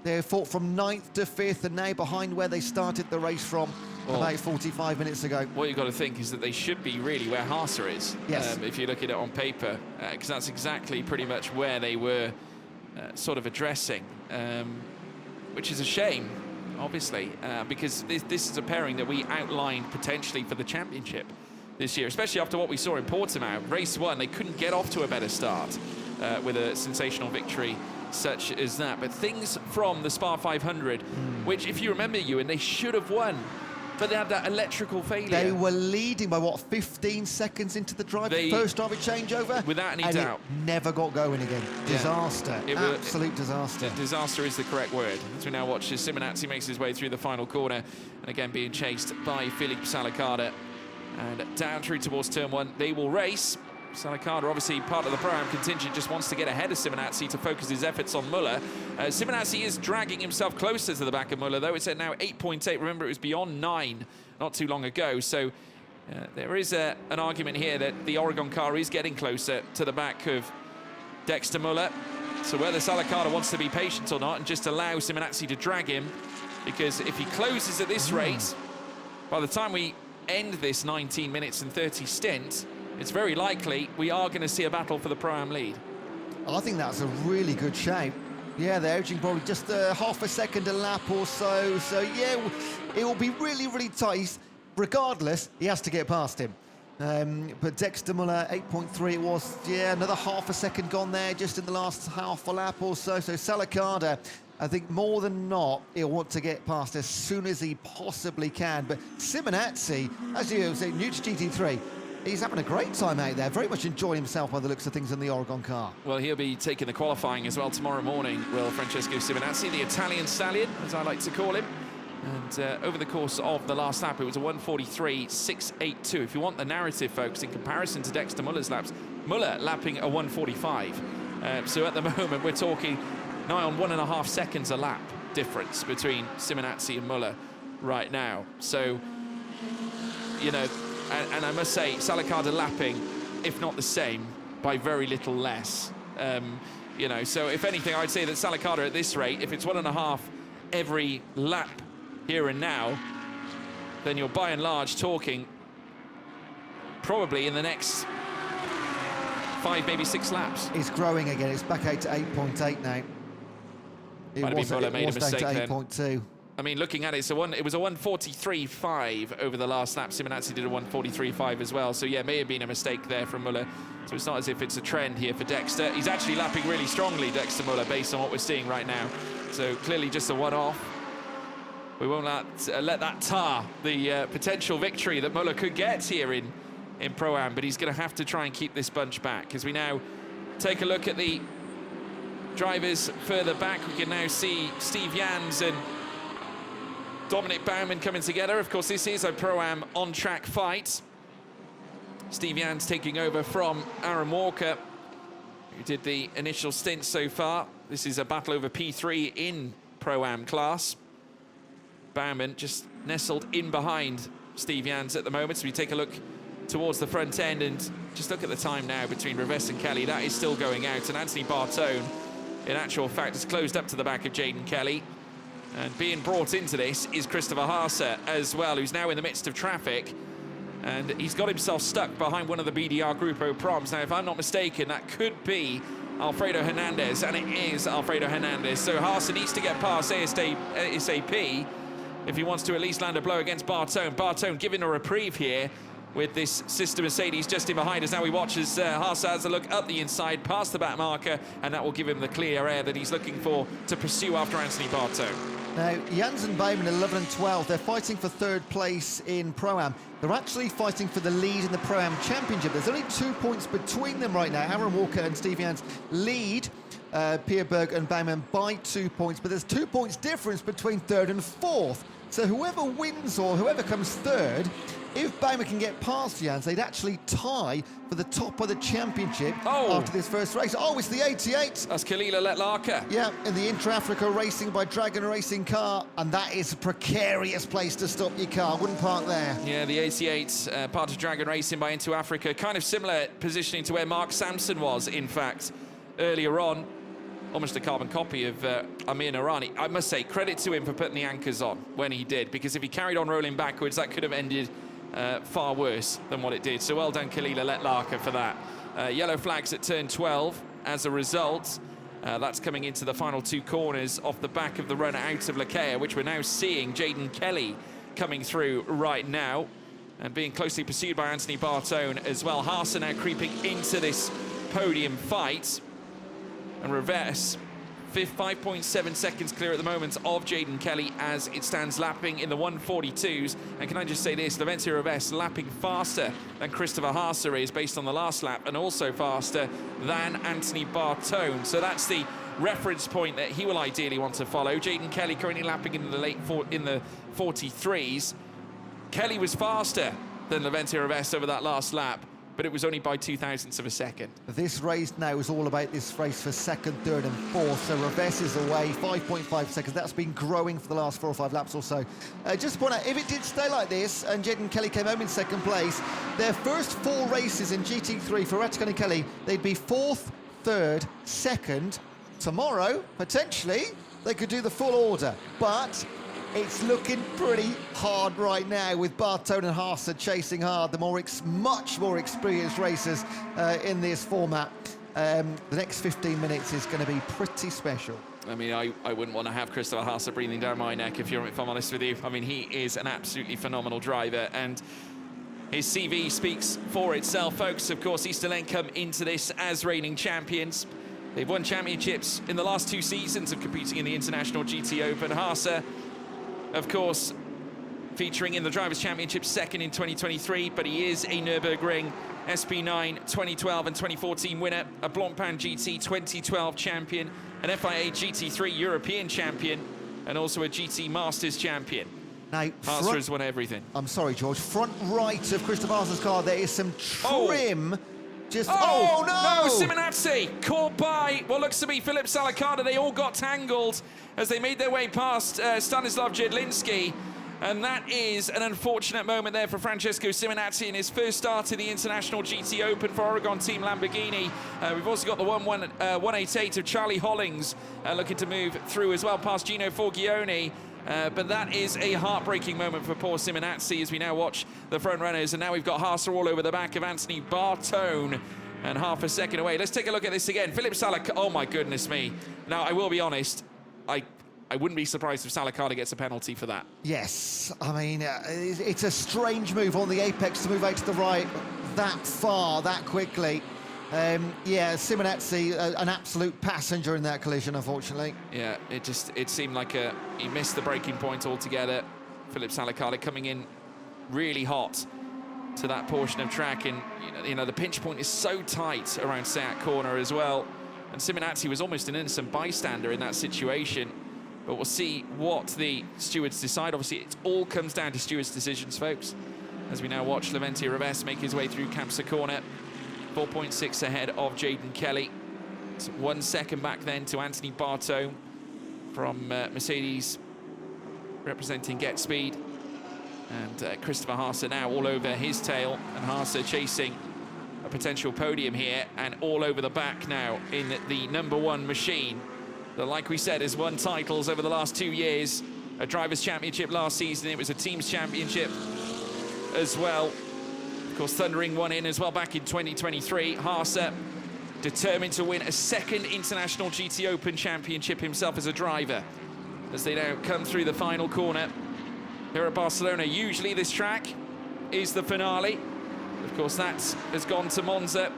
They fought from 9th to 5th and now behind where they started the race from about 45 minutes ago. What you've got to think is that they should be really where Haase is, yes. If you look at it on paper, because that's exactly pretty much where they were sort of addressing, which is a shame, obviously, because this is a pairing that we outlined potentially for the championship this year, especially after what we saw in Portimao. Race 1, they couldn't get off to a better start with a sensational victory such as that. But things from the Spa 500, which, if you remember, Ewan, they should have won, but they had that electrical failure. They were leading by, what, 15 seconds into the first driver changeover? Without any and doubt. It never got going again. Disaster. Absolute disaster. Disaster is the correct word. As we now watch as Simonazzi makes his way through the final corner, and again being chased by Philippe Salakada. And down through towards turn 1, they will race. Salakada, obviously part of the Pro-Am contingent, just wants to get ahead of Simonazzi to focus his efforts on Muller. Simonazzi is dragging himself closer to the back of Muller, though. It's at now 8.8. Remember, it was beyond 9 not too long ago. So there is an argument here that the Oregon car is getting closer to the back of Dexter Muller. So whether Salakada wants to be patient or not and just allow Simonazzi to drag him, because if he closes at this rate, by the time we end this 19 minutes and 30 stint, it's very likely we are going to see a battle for the Pro-Am lead. I think that's a really good shape. Yeah, they're edging probably just half a second a lap or so. So, yeah, it will be really, really tight. Regardless, he has to get past him. But Dexter Muller, 8.3 it was. Yeah, another half a second gone there just in the last half a lap or so. So Salakada, I think more than not, he'll want to get past as soon as he possibly can. But Simonazzi, as you say, new to GT3, he's having a great time out there, very much enjoying himself by the looks of things in the Oregon car. Well, he'll be taking the qualifying as well tomorrow morning, will Francesco Simonazzi, the Italian stallion, as I like to call him. And over the course of the last lap, it was a 1:43.682. If you want the narrative, folks, in comparison to Dexter Muller's laps, Muller lapping a 1:45. So at the moment, we're talking nigh on 1.5 seconds a lap difference between Simonazzi and Muller right now. So, you know, and I must say, Salakada lapping, if not the same, by very little less. You know, so if anything, I'd say that Salakada at this rate, if it's 1.5 every lap here and now, then you're by and large talking probably in the next 5, maybe 6 laps. It's growing again. It's back out to 8.8 now. Muller made a mistake then. 8.2. I mean, looking at it, it was a 1:43.5 over the last lap. Simonazzi did a 1:43.5 as well. So, yeah, may have been a mistake there from Muller. So it's not as if it's a trend here for Dexter. He's actually lapping really strongly, Dexter Muller, based on what we're seeing right now. So clearly just a one-off. We won't let that tar the potential victory that Muller could get here in Pro-Am, but he's going to have to try and keep this bunch back. As we now take a look at the drivers further back, we can now see Steve Jans and Dominic Baumann coming together. Of course, this is a Pro-Am on-track fight. Steve Jans taking over from Aaron Walker, who did the initial stint so far. This is a battle over P3 in Pro-Am class. Baumann just nestled in behind Steve Jans at the moment. So we take a look towards the front end and just look at the time now between Rivest and Kelly. That is still going out, and Anthony Bartone, in actual fact, has closed up to the back of Jaden Kelly. And being brought into this is Christopher Haase as well, who's now in the midst of traffic. And he's got himself stuck behind one of the BDR Grupo Proms. Now, if I'm not mistaken, that could be Alfredo Hernandez, and it is Alfredo Hernandez. So Haase needs to get past ASAP if he wants to at least land a blow against Bartone. Bartone giving a reprieve here with this sister Mercedes just in behind us. Now we watch as Haase has a look up the inside, past the back marker, and that will give him the clear air that he's looking for to pursue after Anthony Bartone. Now, Jans and Baumann, 11 and 12, they're fighting for 3rd place in Pro-Am. They're actually fighting for the lead in the Pro-Am Championship. There's only 2 points between them right now. Aaron Walker and Steve Jans lead Pierberg and Baumann by 2 points, but there's 2 points difference between 3rd and 4th. So whoever wins or whoever comes 3rd, if Baumann can get past Jans, they'd actually tie for the top of the championship after this first race. Oh, it's the 88. That's Kalila Letlarka. Yeah, in the Intra-Africa Racing by Dragon Racing car, and that is a precarious place to stop your car. Wouldn't park there. Yeah, the 88, part of Dragon Racing by Into Africa. Kind of similar positioning to where Mark Sampson was, in fact, earlier on. almost a carbon copy of Amir Narani. I must say, credit to him for putting the anchors on when he did, because if he carried on rolling backwards, that could have ended far worse than what it did. So well done, Kalila Letlarka, for that. Yellow flags at turn 12 as a result. That's coming into the final two corners off the back of the run out of Lakea, which we're now seeing Jaden Kelly coming through right now and being closely pursued by Anthony Bartone as well. Haase now creeping into this podium fight. And Reves, 5.7 seconds clear at the moment of Jaden Kelly as it stands lapping in the 142s. And can I just say this, Laventia Reves lapping faster than Christopher Haase is based on the last lap, and also faster than Anthony Bartone. So that's the reference point that he will ideally want to follow. Jaden Kelly currently lapping in the 43s. Kelly was faster than Laventia Reves over that last lap, but it was only by 0.02 of a second. This race now is all about this race for second, third and fourth. So Reves is away, 5.5 seconds. That's been growing for the last 4 or 5 laps or so. Just to point out, if it did stay like this and Jaden Kelly came home in second place, their first 4 races in GT3 for Rattigan and Kelly, they'd be 4th, 3rd, 2nd. Tomorrow, potentially, they could do the full order. But it's looking pretty hard right now with Bartone and Haase chasing hard, the much more experienced racers in this format. The next 15 minutes is going to be pretty special. I mean, I wouldn't want to have Christopher Haase breathing down my neck if I'm honest with you. I mean, he is an absolutely phenomenal driver, and his CV speaks for itself, folks. Of course, Easterlen come into this as reigning champions. They've won championships in the last 2 seasons of competing in the International GT Open. Haase, of course, featuring in the Drivers' Championship second in 2023, but he is a Nürburgring SP9 2012 and 2014 winner, a Blancpain GT 2012 champion, an FIA GT3 European champion, and also a GT Masters champion. Now, Haase has won everything. I'm sorry, George. Front right of Christopher Haase's car, there is some trim. Just no! no! Simonazzi caught by what looks to be Philip Salicata. They all got tangled as they made their way past Stanislav Jedlinski. And that is an unfortunate moment there for Francesco Simonazzi in his first start in the International GT Open for Oregon Team Lamborghini. We've also got the 188 of Charlie Hollings looking to move through as well past Gino Forgione. But that is a heartbreaking moment for poor Simonazzi as we now watch the front runners. And now we've got Haase all over the back of Anthony Bartone and half a second away. Let's take a look at this again. Philip Salicata, oh my goodness me. Now, I will be honest, I wouldn't be surprised if Salicata gets a penalty for that. Yes, I mean, it's a strange move on the apex to move out to the right that far, that quickly. Yeah, Simonazzi, an absolute passenger in that collision, unfortunately. Yeah, it seemed like he missed the braking point altogether. Philip Salicata coming in really hot to that portion of track, and you know the pinch point is so tight around Seat Corner as well. And Simonazzi was almost an innocent bystander in that situation. But we'll see what the stewards decide. Obviously, it all comes down to stewards' decisions, folks. As we now watch Laventia Reves make his way through Campsa Corner. 4.6 ahead of Jaden Kelly. It's 1 second back then to Anthony Bartone from Mercedes representing Get Speed. And Christopher Haase now all over his tail. And Haase chasing a potential podium here and all over the back now in the #1 machine. That, like we said, has won titles over the last 2 years. A Drivers' Championship last season. It was a Teams' Championship as well. Of course, thundering one in as well back in 2023. Haase determined to win a second International GT Open Championship himself as a driver. As they now come through the final corner here at Barcelona. Usually this track is the finale. Of course, that has gone to Monza.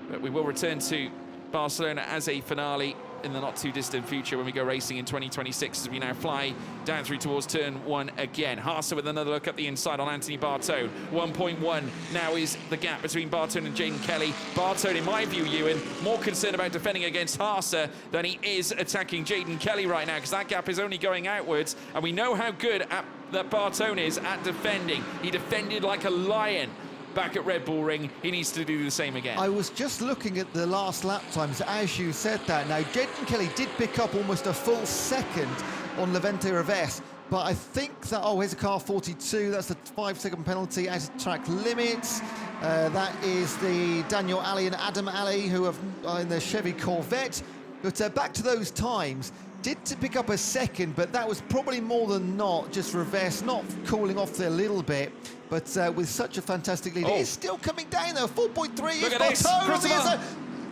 But we will return to Barcelona as a finale in the not too distant future when we go racing in 2026 as we now fly down through towards turn 1 again. Haase with another look at the inside on Anthony Bartone. 1.1 now is the gap between Bartone and Jaden Kelly. Bartone, in my view, Ewan, more concerned about defending against Haase than he is attacking Jaden Kelly right now, because that gap is only going outwards, and we know how good that Bartone is at defending. He defended like a lion back at Red Bull Ring. He needs to do the same again. I was just looking at the last lap times as you said that. Now, Jaden Kelly did pick up almost a full second on Laventia Reves, but I think that, oh, here's a car 42, that's the 5-second penalty out of track limits. That is the Daniel Alley and Adam Alley who have in the Chevy Corvette. But back to those times, did to pick up a second, but that was probably more than not just Revesz not cooling off there a little bit. But with such a fantastic lead, it's still coming down though. 4.3. Look at this.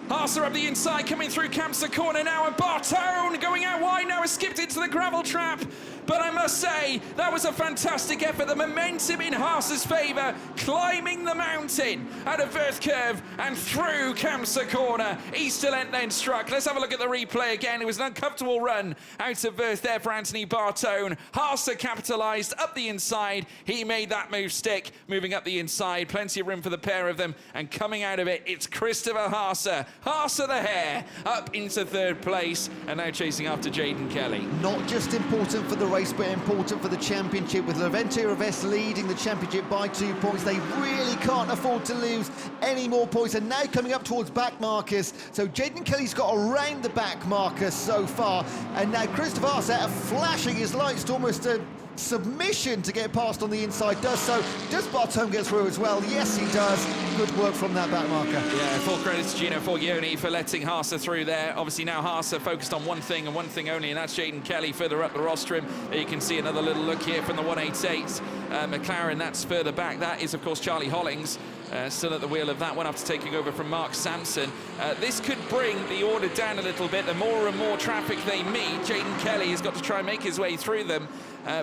Haase up the inside, coming through Kamsa corner now, and Bartone going out wide now, has skipped into the gravel trap. But I must say, that was a fantastic effort. The momentum in Haase's favour, climbing the mountain out of Verth Curve and through Kamsa corner. Easterlent then struck. Let's have a look at the replay again. It was an uncomfortable run out of Verth there for Anthony Bartone. Haase capitalised up the inside. He made that move stick, moving up the inside. Plenty of room for the pair of them. And coming out of it, it's Christopher Haase. Haase the Hare up into third place and now chasing after Jaden Kelly. Not just important for the race, but important for the championship, with Levente Revesz leading the championship by 2 points. They really can't afford to lose any more points, and now coming up towards back markers. So Jaden Kelly's got around the back markers so far, and now Christopher Haase flashing his lights to almost a submission to get past on the inside. Does so. Does Bartone get through as well? Yes, he does. Good work from that back marker. Yeah, full credit to Gino Forgione for letting Haase through there. Obviously now Haase focused on one thing and one thing only, and that's Jaden Kelly further up the rostrum. There you can see another little look here from the 188 McLaren. That's further back. That is, of course, Charlie Hollings. Still at the wheel of that one after taking over from Mark Sampson. This could bring the order down a little bit. The more and more traffic they meet, Jaden Kelly has got to try and make his way through them.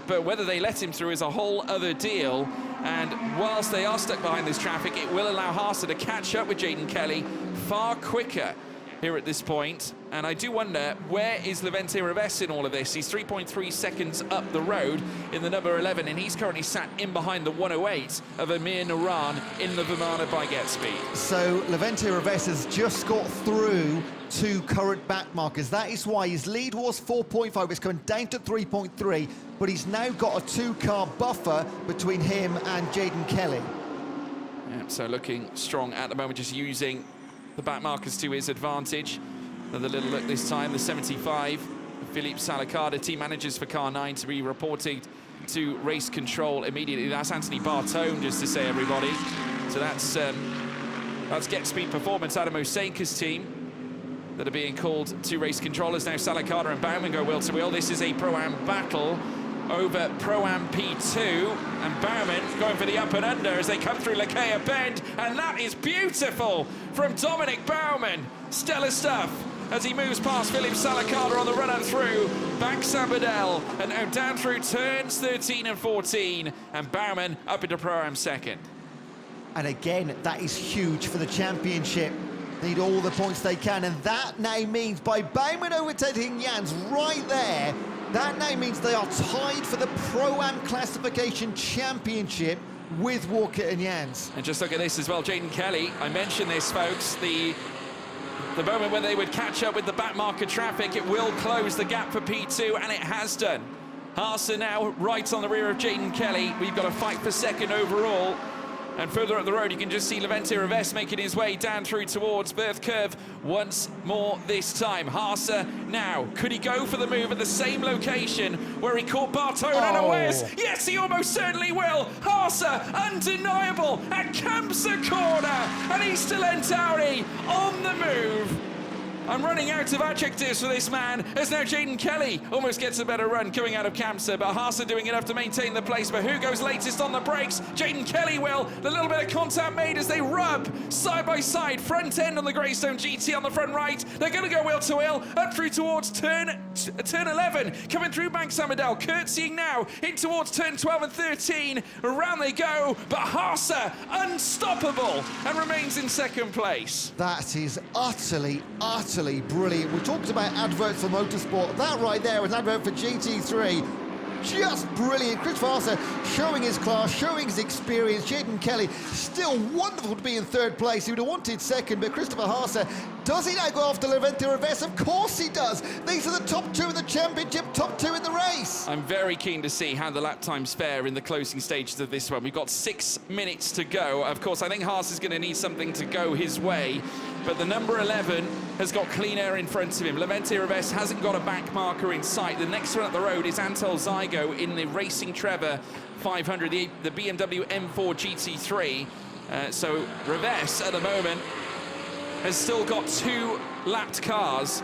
But whether they let him through is a whole other deal. And whilst they are stuck behind this traffic, it will allow Haase to catch up with Jaden Kelly far quicker here at this point. And I do wonder, where is Levente Revesz in all of this? He's 3.3 seconds up the road in the number 11, and he's currently sat in behind the 108 of Amir Naran in the Vimana by get speed. So Levente Revesz has just got through two current back markers. That is why his lead was 4.5. It's going down to 3.3, but he's now got a 2-car buffer between him and Jaden Kelly. Yeah, so looking strong at the moment, just using the back markers to his advantage. Another little look this time, the 75, Philippe Salacada, team managers for car 9, to be reporting to race control immediately. That's Anthony Bartone, just to say, everybody. So that's Get Speed Performance, Adam Osaka's team, that are being called to race controllers. Now Salacada and Baumann go wheel to wheel. This is a Pro-Am battle over Pro-Am P2, and Baumann going for the up and under as they come through Lakea Bend, and that is beautiful from Dominic Baumann. Stellar stuff as he moves past Philippe Salacada on the run up through back Sabadell, and now down through turns 13 and 14, and Baumann up into Pro-Am second. And again, that is huge for the championship. Need all the points they can, and that now means by Baumann overtaking Jans right there, that now means they are tied for the Pro-Am Classification Championship with Walker and Jans. And just look at this as well, Jaden Kelly. I mentioned this, folks, the moment when they would catch up with the back marker traffic, it will close the gap for P2, and it has done. Haase now right on the rear of Jaden Kelly. We've got a fight for second overall. And further up the road, you can just see Levente Revesz making his way down through towards Verth Curve once more this time. Haase now, could he go for the move at the same location where he caught Bartone unawares? Yes, he almost certainly will. Haase, undeniable, at Kamsa corner, and Easterlent Audi on the move. I'm running out of adjectives for this man, as now Jaden Kelly almost gets a better run coming out of Kamsa, but Haase doing enough to maintain the place. But who goes latest on the brakes? Jaden Kelly will. The little bit of contact made as they rub side by side, front end on the Greystone GT on the front right. They're going to go wheel to wheel up through towards turn 11, coming through Bank Samadell, curtsying now in towards turn 12 and 13. Around they go, but Haase unstoppable and remains in second place. That is utterly brilliant. We talked about adverts for motorsport. That right there was an advert for GT3. Just brilliant. Christopher Haase showing his class, showing his experience. Jaden Kelly, still wonderful to be in third place. He would have wanted second, but Christopher Haase, does he now go after Levente Revesz? Of course he does. These are the top two in the championship, top two in the race. I'm very keen to see how the lap times fare in the closing stages of this one. We've got 6 minutes to go. Of course, I think Haase is going to need something to go his way, but the number 11 has got clean air in front of him. Levente Revesz hasn't got a back marker in sight. The next one up the road is Antol Zygo in the Racing Trevor 500, the BMW M4 GT3. So Revesz at the moment has still got 2 lapped cars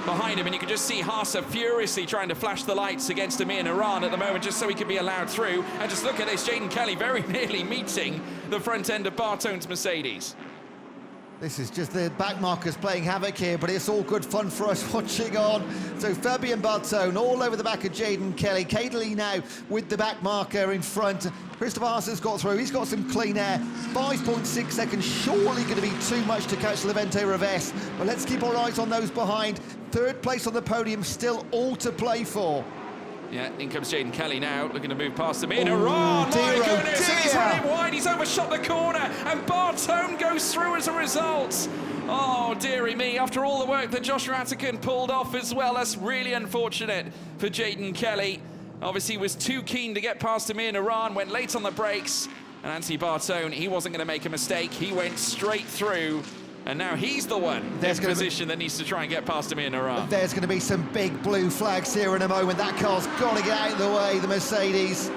behind him, and you can just see Haase furiously trying to flash the lights against Amir Naran at the moment just so he can be allowed through. And just look at this, Jaden Kelly very nearly meeting the front end of Bartone's Mercedes. This is just the back markers playing havoc here, but it's all good fun for us watching on. So Fabian Bartone all over the back of Jaden Kelly. Cadley now with the back marker in front. Christopher Haase's got through. He's got some clean air. 5.6 seconds, surely going to be too much to catch Levente Reves. But let's keep our eyes on those behind. Third place on the podium, still all to play for. Yeah, in comes Jaden Kelly now, looking to move past Amir Naran. My goodness, and he's running wide, he's overshot the corner, and Bartone goes through as a result. Oh, dearie me, after all the work that Josh Rattigan pulled off as well, that's really unfortunate for Jaden Kelly. Obviously was too keen to get past Amir Naran, went late on the brakes, and Anthony Bartone, he wasn't going to make a mistake, he went straight through. And now he's the one in position that needs to try and get past Amir Naran. There's going to be some big blue flags here in a moment. That car's got to get out of the way, the Mercedes.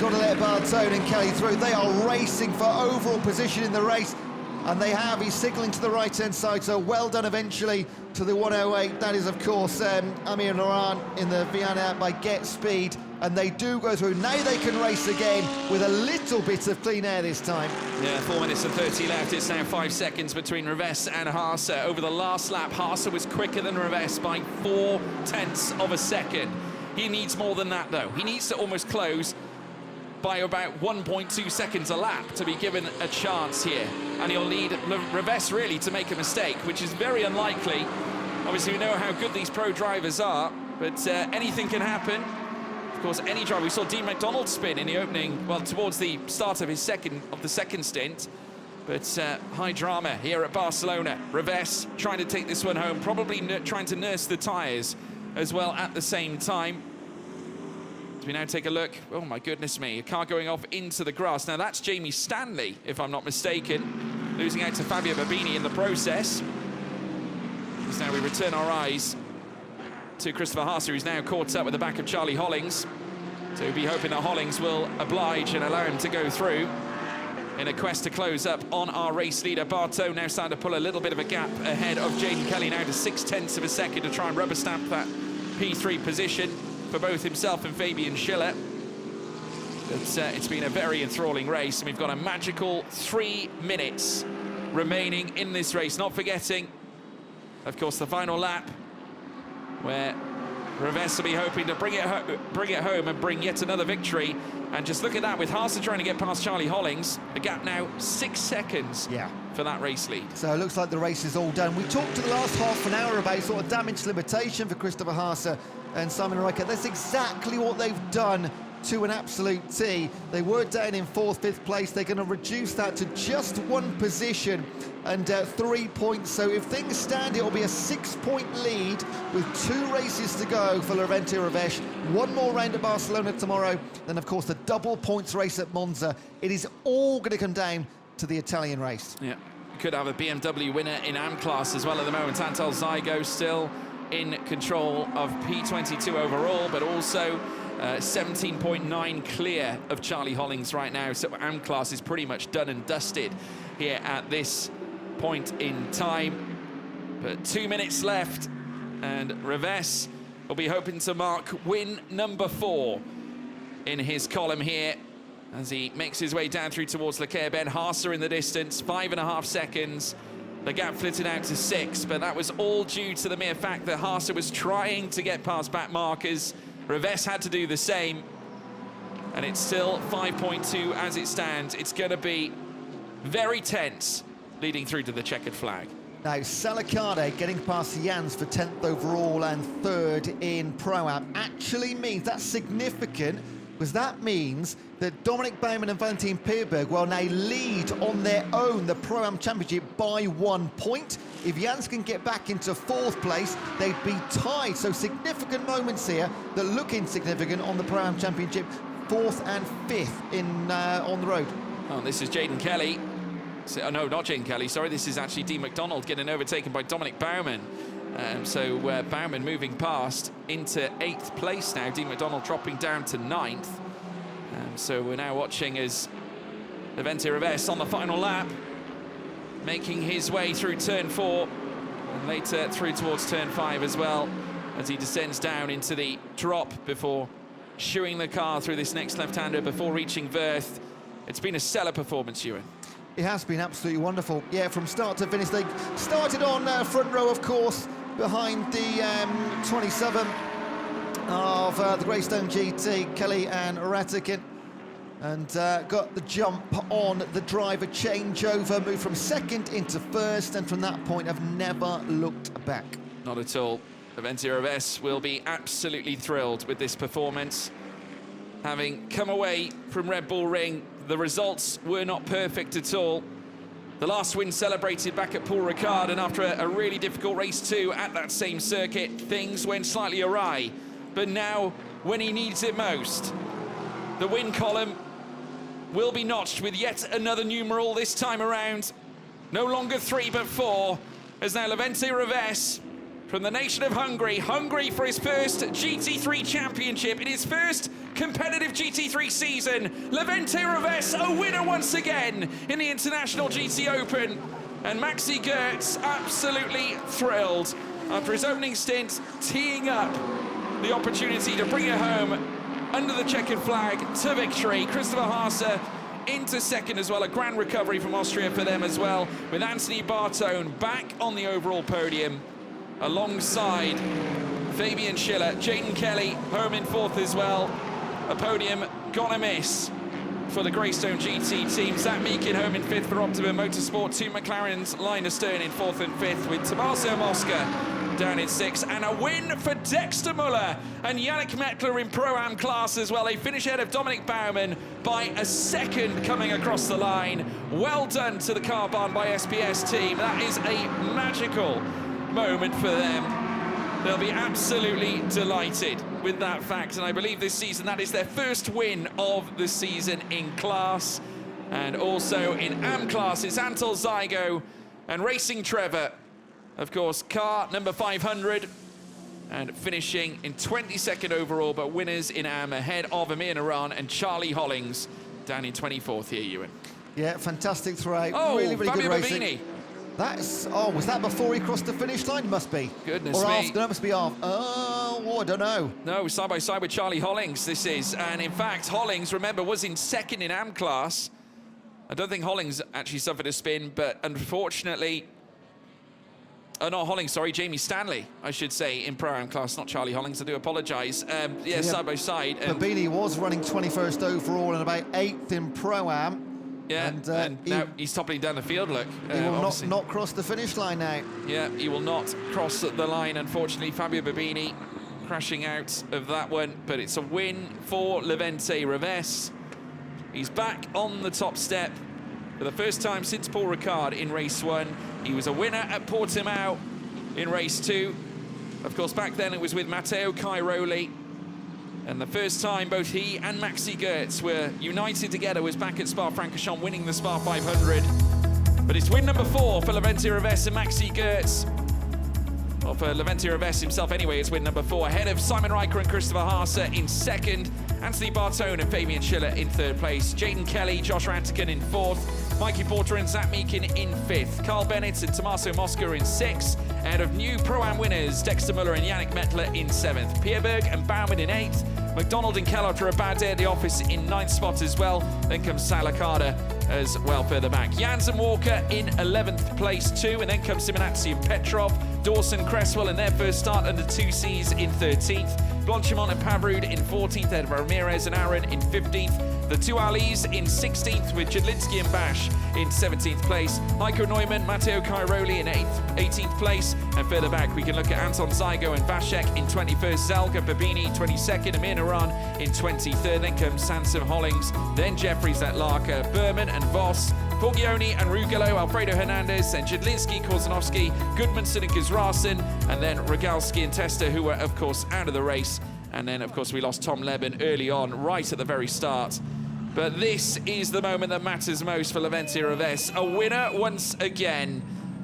Got to let Bartone and Kelly through. They are racing for overall position in the race. And they have. He's signalling to the right-hand side, so well done eventually to the 108. That is, of course, Amir Naran in the Viana by Get Speed. And they do go through. Now they can race again with a little bit of clean air this time. Yeah, 4 minutes and 30 left. It's now 5 seconds between Reves and Haase. Over the last lap, Haase was quicker than Reves by 0.4 of a second. He needs more than that, though. He needs to almost close by about 1.2 seconds a lap to be given a chance here. And he'll need Reves really to make a mistake, which is very unlikely. Obviously, we know how good these pro drivers are, but anything can happen. Of course, any driver. We saw Dean McDonald spin in the opening, well, towards the start of his second stint. But high drama here at Barcelona. Reves trying to take this one home, probably trying to nurse the tyres as well at the same time. As we now take a look, oh my goodness me, a car going off into the grass. Now that's Jamie Stanley, if I'm not mistaken, losing out to Fabio Babini in the process. As now we return our eyes to Christopher Haase, who's now caught up with the back of Charlie Hollings. So we'll be hoping that Hollings will oblige and allow him to go through in a quest to close up on our race leader. Bartone now starting to pull a little bit of a gap ahead of Jaden Kelly, now to 0.6 of a second to try and rubber stamp that P3 position for both himself and Fabian Schiller. But it's been a very enthralling race, and we've got a magical 3 minutes remaining in this race. Not forgetting, of course, the final lap, where Reves will be hoping to bring it home and bring yet another victory. And just look at that, with Haase trying to get past Charlie Hollings, a gap now 6 seconds for that race lead. So it looks like the race is all done. We talked to the last half an hour about sort of damage limitation for Christopher Haase and Simon Riker. That's exactly what they've done to an absolute T. They were down in 4th, 5th place. They're going to reduce that to just 1 position and 3 points. So if things stand, it will be a 6-point lead with 2 races to go for Levente Reves. 1 more round at Barcelona tomorrow. Then, of course, the double points race at Monza. It is all going to come down to the Italian race. Yeah, we could have a BMW winner in AM class as well at the moment. Antal Zygo still in control of P22 overall, but also 17.9 clear of Charlie Hollings right now. So AM class is pretty much done and dusted here at this point in time. But 2 minutes left, and Reves will be hoping to mark win number 4 in his column here as he makes his way down through towards Leclerc. Ben Haase in the distance, 5.5 seconds. The gap flitted out to 6, but that was all due to the mere fact that Haase was trying to get past back markers. Reves had to do the same, and it's still 5.2 as it stands. It's going to be very tense leading through to the checkered flag. Now, Salicade getting past Jans for 10th overall and 3rd in Pro-Am actually means that's significant, because that means that Dominic Baumann and Valentin Pierberg will now lead on their own the Pro-Am Championship by 1 point. If Jans can get back into 4th place, they'd be tied. So significant moments here that look insignificant on the Pro-Am Championship. 4th and 5th in on the road. Oh, this is Jaden Kelly. So, no, not Jaden Kelly, sorry. This is actually Dean McDonald getting overtaken by Dominic Baumann. So Baumann moving past into 8th place now. Dean McDonald dropping down to 9th. So we're now watching as Levente Reves on the final lap, making his way through turn 4. And later through towards turn 5 as well, as he descends down into the drop before shooing the car through this next left-hander before reaching Verth. It's been a stellar performance, Ewan. It has been absolutely wonderful. Yeah, from start to finish. They started on front row, of course, behind the 27 of the Greystone GT, Kelly and Ratikin, and got the jump on the driver changeover, moved from second into first, and from that point have never looked back. Not at all. Laventia Revesz will be absolutely thrilled with this performance. Having come away from Red Bull Ring, the results were not perfect at all. The last win celebrated back at Paul Ricard, and after a really difficult race 2 at that same circuit, things went slightly awry. But now, when he needs it most, the win column will be notched with yet another numeral this time around. No longer 3 but 4, as now Laventia Revesz, from the nation of Hungary, hungry for his first GT3 championship in his first competitive GT3 season. Laventia Revesz, a winner once again in the International GT Open. And Maxi Goertz absolutely thrilled after his opening stint, teeing up the opportunity to bring it home under the checkered flag to victory. Christopher Haase into second as well, a grand recovery from Austria for them as well, with Anthony Bartone back on the overall podium alongside Fabian Schiller. Jaden Kelly home in 4th as well. A podium gonna miss for the Greystone GT team. Zach Meakin home in 5th for Optima Motorsport. 2 McLarens, Linus Stern in 4th and 5th, with Tommaso Mosca down in 6th. And a win for Dexter Muller and Yannick Mettler in Pro-Am class as well. They finish ahead of Dominic Baumann by a second coming across the line. Well done to the car barn by SPS team. That is a magical moment for them. They'll be absolutely delighted with that fact, and I believe this season that is their first win of the season in class. And also in AM class, it's Antal Zygo and Racing Trevor, of course, car number 500, and finishing in 22nd overall, but winners in AM ahead of Amir Naran and Charlie Hollings down in 24th here, Ewan. Yeah, fantastic throughout. Oh, really good Fabio racing. Babini. That's, was that before he crossed the finish line? Must be. Goodness or me. after, that must be after. Oh, I don't know. No, side by side with Charlie Hollings, this is. And in fact, Hollings, remember, was in second in AM class. I don't think Hollings actually suffered a spin, but unfortunately, not Hollings, sorry, Jamie Stanley, I should say, in Pro-Am class, not Charlie Hollings, I do apologise. Yeah, side by side. Babini was running 21st overall and about 8th in Pro-Am. Yeah, and now he's toppling down the field, look. He will not cross the finish line now. Yeah, he will not cross the line, unfortunately. Fabio Babini crashing out of that one, but it's a win for Laventia Revesz. He's back on the top step for the first time since Paul Ricard in race 1. He was a winner at Portimao in race 2. Of course, back then it was with Matteo Cairoli. And the first time both he and Maxi Goertz were united together was back at Spa-Francorchamps, winning the Spa 500. But it's win number 4 for Laventia Revesz and Maxi Goertz. Well, for Laventia Revesz himself anyway, it's win number 4, ahead of Simon Riker and Christopher Haase in 2nd, Anthony Bartone and Fabian Schiller in 3rd place, Jaden Kelly, Josh Rantican in 4th, Mikey Porter and Zach Meakin in 5th, Carl Bennett and Tommaso Mosca in 6th, ahead of new Pro-Am winners Dexter Muller and Yannick Mettler in 7th, Pierberg and Baumann in 8th, McDonald and Keller after a bad day at the office in 9th spot as well. Then comes Salakada as well further back. Jans and Walker in 11th place too, and then comes Simonazzi and Petrov, Dawson, Cresswell in their first start under 2Cs in 13th, Blanchimont and Pavrud in 14th, ahead of Ramirez and Aaron in 15th. The two Alis in 16th with Jadlinski and Bash in 17th place. Heiko Neumann, Matteo Cairoli in 18th place. And further back, we can look at Anton Zygo and Vasek in 21st. Zalga Babini 22nd. Amir Naran in 23rd. Then comes Sansom Hollings. Then Jeffries at Larker. Berman and Voss. Borgioni and Rugolo, Alfredo Hernandez, and Jadlinski, Korzanowski, Goodmanson and Gizrasen, and then Rogalski and Testa, who were, of course, out of the race. And then, of course, we lost Tom Leben early on, right at the very start. But this is the moment that matters most for Laventia Revesz. A winner once again,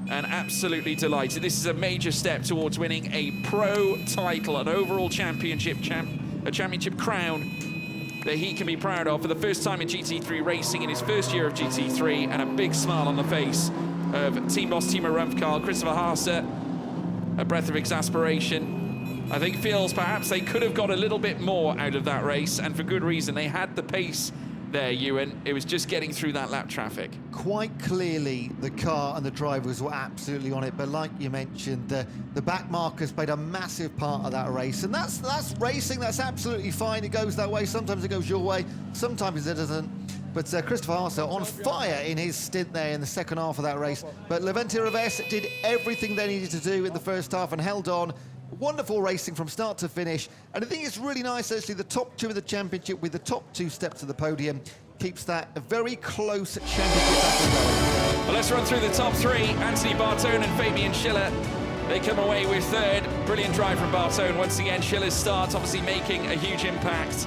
and absolutely delighted. This is a major step towards winning a pro title, an overall championship, a championship crown that he can be proud of for the first time in GT3 racing in his first year of GT3, and a big smile on the face of team boss Timo Rumpfkarl, Christopher Haase, a breath of exasperation. I think feels perhaps they could have got a little bit more out of that race, and for good reason. They had the pace there, Ewan. It was just getting through that lap traffic. Quite clearly, the car and the drivers were absolutely on it, but like you mentioned, the back markers played a massive part of that race, and that's racing. That's absolutely fine. It goes that way. Sometimes it goes your way, sometimes it doesn't. But Christopher Haase on fire in his stint there in the second half of that race. But Levente Reves did everything they needed to do in the first half and held on. Wonderful racing from start to finish. And I think it's really nice, actually, the top two of the championship with the top two steps to the podium keeps that a very close championship battle going. Well, let's run through the top three. Anthony Bartone and Fabian Schiller. They come away with third. Brilliant drive from Bartone. Once again, Schiller's start obviously making a huge impact.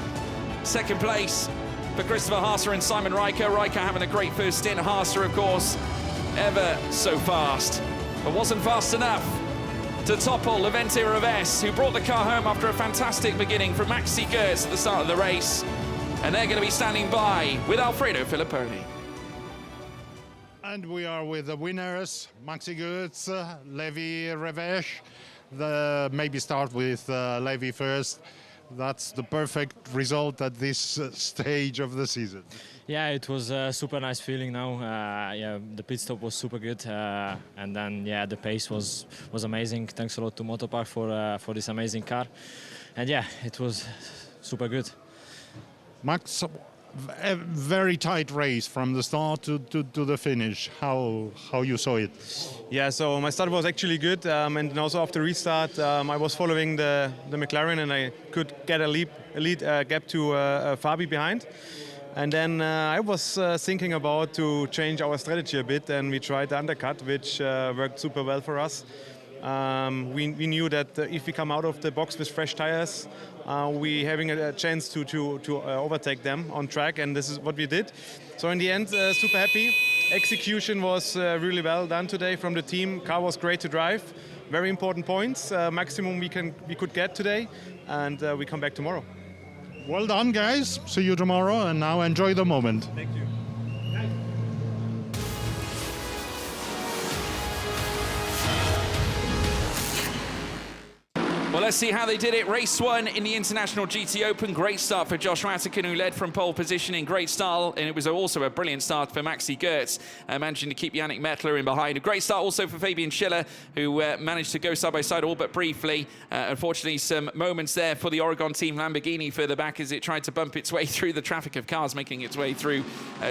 Second place for Christopher Haase and Simon Riker. Riker having a great first stint. Haase, of course, ever so fast, but wasn't fast enough to topple Levente Reves, who brought the car home after a fantastic beginning from Maxi Goertz at the start of the race. And they're going to be standing by with Alfredo Filipponi. And we are with the winners, Maxi Goertz, Levi Reves. Maybe start with Levi first. That's the perfect result at this stage of the season. Yeah, it was a super nice feeling now. Yeah, the pit stop was super good, and then yeah, the pace was amazing. Thanks a lot to Motopark for this amazing car, and yeah, it was super good. Max, a very tight race from the start to the finish. How you saw it? Yeah, so my start was actually good, and also after restart, I was following the McLaren, and I could get a lead gap to Fabi behind. And then I was thinking about to change our strategy a bit, and we tried the undercut, which worked super well for us. We knew that if we come out of the box with fresh tires, we having a chance to overtake them on track, and this is what we did. So in the end, super happy. Execution was really well done today from the team. Car was great to drive. Very important points, maximum we could get today, and we come back tomorrow. Well done, guys. See you tomorrow, and now enjoy the moment. Thank you. Well, let's see how they did it. Race one in the International GT Open. Great start for Josh Ratikin, who led from pole position in great style. And it was also a brilliant start for Maxi Goertz, managing to keep Yannick Mettler in behind. A great start also for Fabian Schiller, who managed to go side by side all but briefly. Unfortunately, some moments there for the Oregon team Lamborghini further back as it tried to bump its way through the traffic of cars, making its way through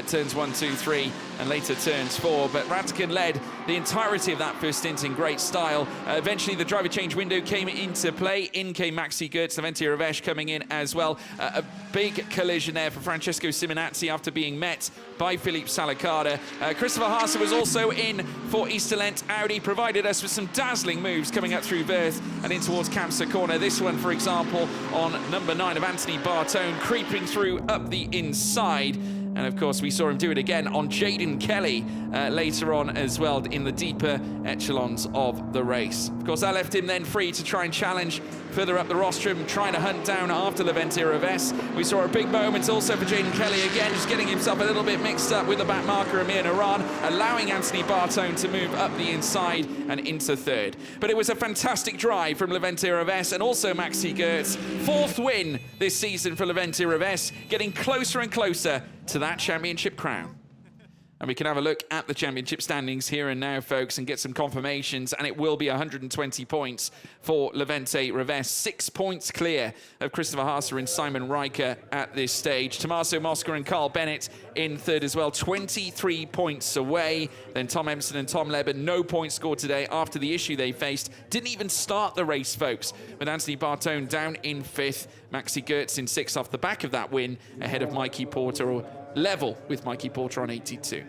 turns 1, 2, 3, and later turns 4. But Ratikin led the entirety of that first stint in great style. Eventually, the driver change window came into play. In came Maxi Goertz, Levente Reves coming in as well. A big collision there for Francesco Simonazzi after being met by Philippe Salacada. Christopher Haase was also in for Easterlent Audi, provided us with some dazzling moves coming up through Verth and in towards Kamsa Corner. This one, for example, on number 9 of Anthony Bartone, creeping through up the inside. And of course, we saw him do it again on Jaden Kelly later on as well in the deeper echelons of the race. Of course, that left him then free to try and challenge further up the rostrum, trying to hunt down after Levente Reves. We saw a big moment also for Jaden Kelly again, just getting himself a little bit mixed up with the back marker Amir Naran, allowing Anthony Bartone to move up the inside and into third. But it was a fantastic drive from Levente Reves and also Maxi Goertz. 4th win this season for Levente Reves, getting closer and closer to that championship crown. And we can have a look at the championship standings here and now, folks, and get some confirmations. And it will be 120 points for Levente Reves. 6 points clear of Christopher Haase and Simon Riker at this stage. Tommaso Mosca and Carl Bennett in third as well, 23 points away. Then Tom Empson and Tom Leben, no points scored today after the issue they faced. Didn't even start the race, folks, with Anthony Bartone down in 5th. Maxi Goertz in 6th off the back of that win, ahead of Mikey Porter, or level with Mikey Porter on 82.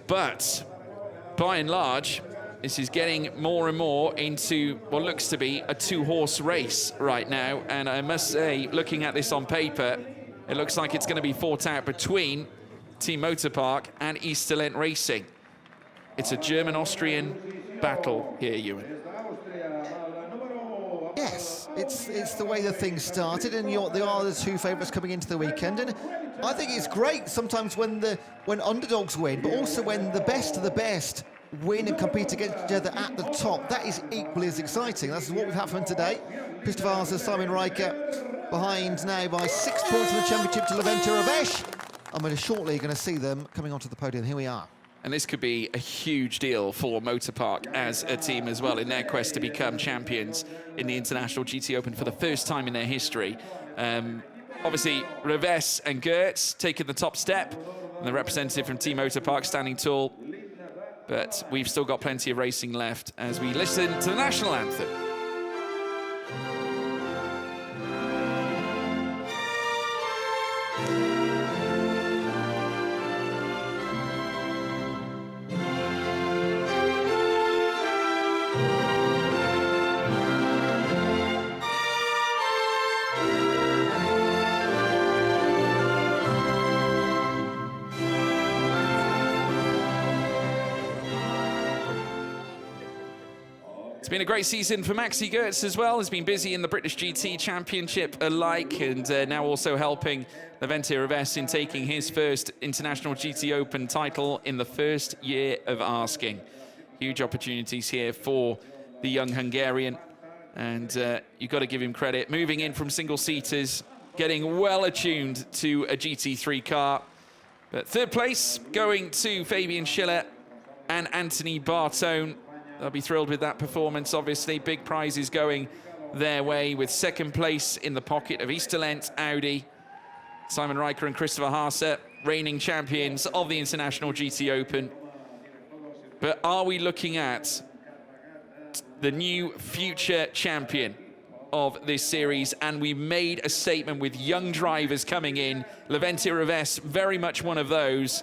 But by and large, this is getting more and more into what looks to be a 2-horse race right now. And I must say, looking at this on paper, it looks like it's going to be fought out between Team Motorpark and Easterlent Racing. It's a German-Austrian battle here, Ewan. Yes, it's the way the thing started, and they are the 2 favourites coming into the weekend. And I think it's great sometimes when underdogs win, but also when the best of the best win and compete against each other at the top. That is equally as exciting. That's what we've had from today. Christopher Haase, Simon Riker behind now by 6 points in the championship to Levente Revesh. And we're shortly going to see them coming onto the podium. Here we are. And this could be a huge deal for Motorpark as a team as well in their quest to become champions in the International GT Open for the first time in their history. Obviously, Reves and Gertz taking the top step, and the representative from Team Motorpark standing tall. But we've still got plenty of racing left as we listen to the national anthem. It's been a great season for Maxi Gertz as well. He's been busy in the British GT Championship alike, and now also helping Levente Reves in taking his first International GT Open title in the first year of asking. Huge opportunities here for the young Hungarian, and you've got to give him credit. Moving in from single-seaters, getting well attuned to a GT3 car. But third place going to Fabian Schiller and Anthony Bartone. They'll be thrilled with that performance, obviously. Big prizes going their way, with second place in the pocket of Easterlent Audi. Simon Riker and Christopher Haase, reigning champions of the International GT Open. But are we looking at the new future champion of this series? And we made a statement with young drivers coming in. Levente Reves, very much one of those,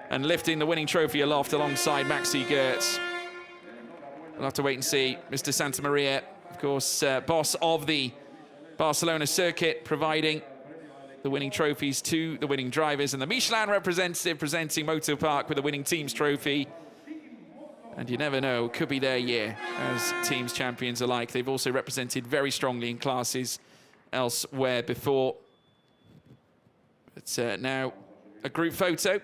and lifting the winning trophy aloft alongside Maxi Gertz. We'll have to wait and see. Mr. Santa Maria, of course, boss of the Barcelona circuit, providing the winning trophies to the winning drivers, and the Michelin representative presenting Motorpark with the winning team's trophy. And you never know, could be their year as teams champions alike. They've also represented very strongly in classes elsewhere before. But now a group photo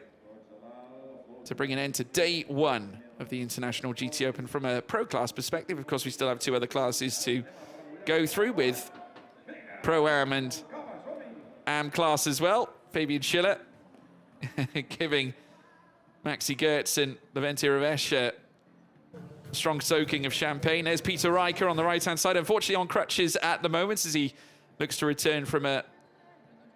to bring an end to day one of the International GT Open from a pro class perspective. Of course, we still have two other classes to go through, with Pro-Am and Am class as well. Fabian Schiller giving Maxi Gertz and Levente Reves a strong soaking of champagne. There's Peter Riker on the right-hand side, unfortunately on crutches at the moment as he looks to return from a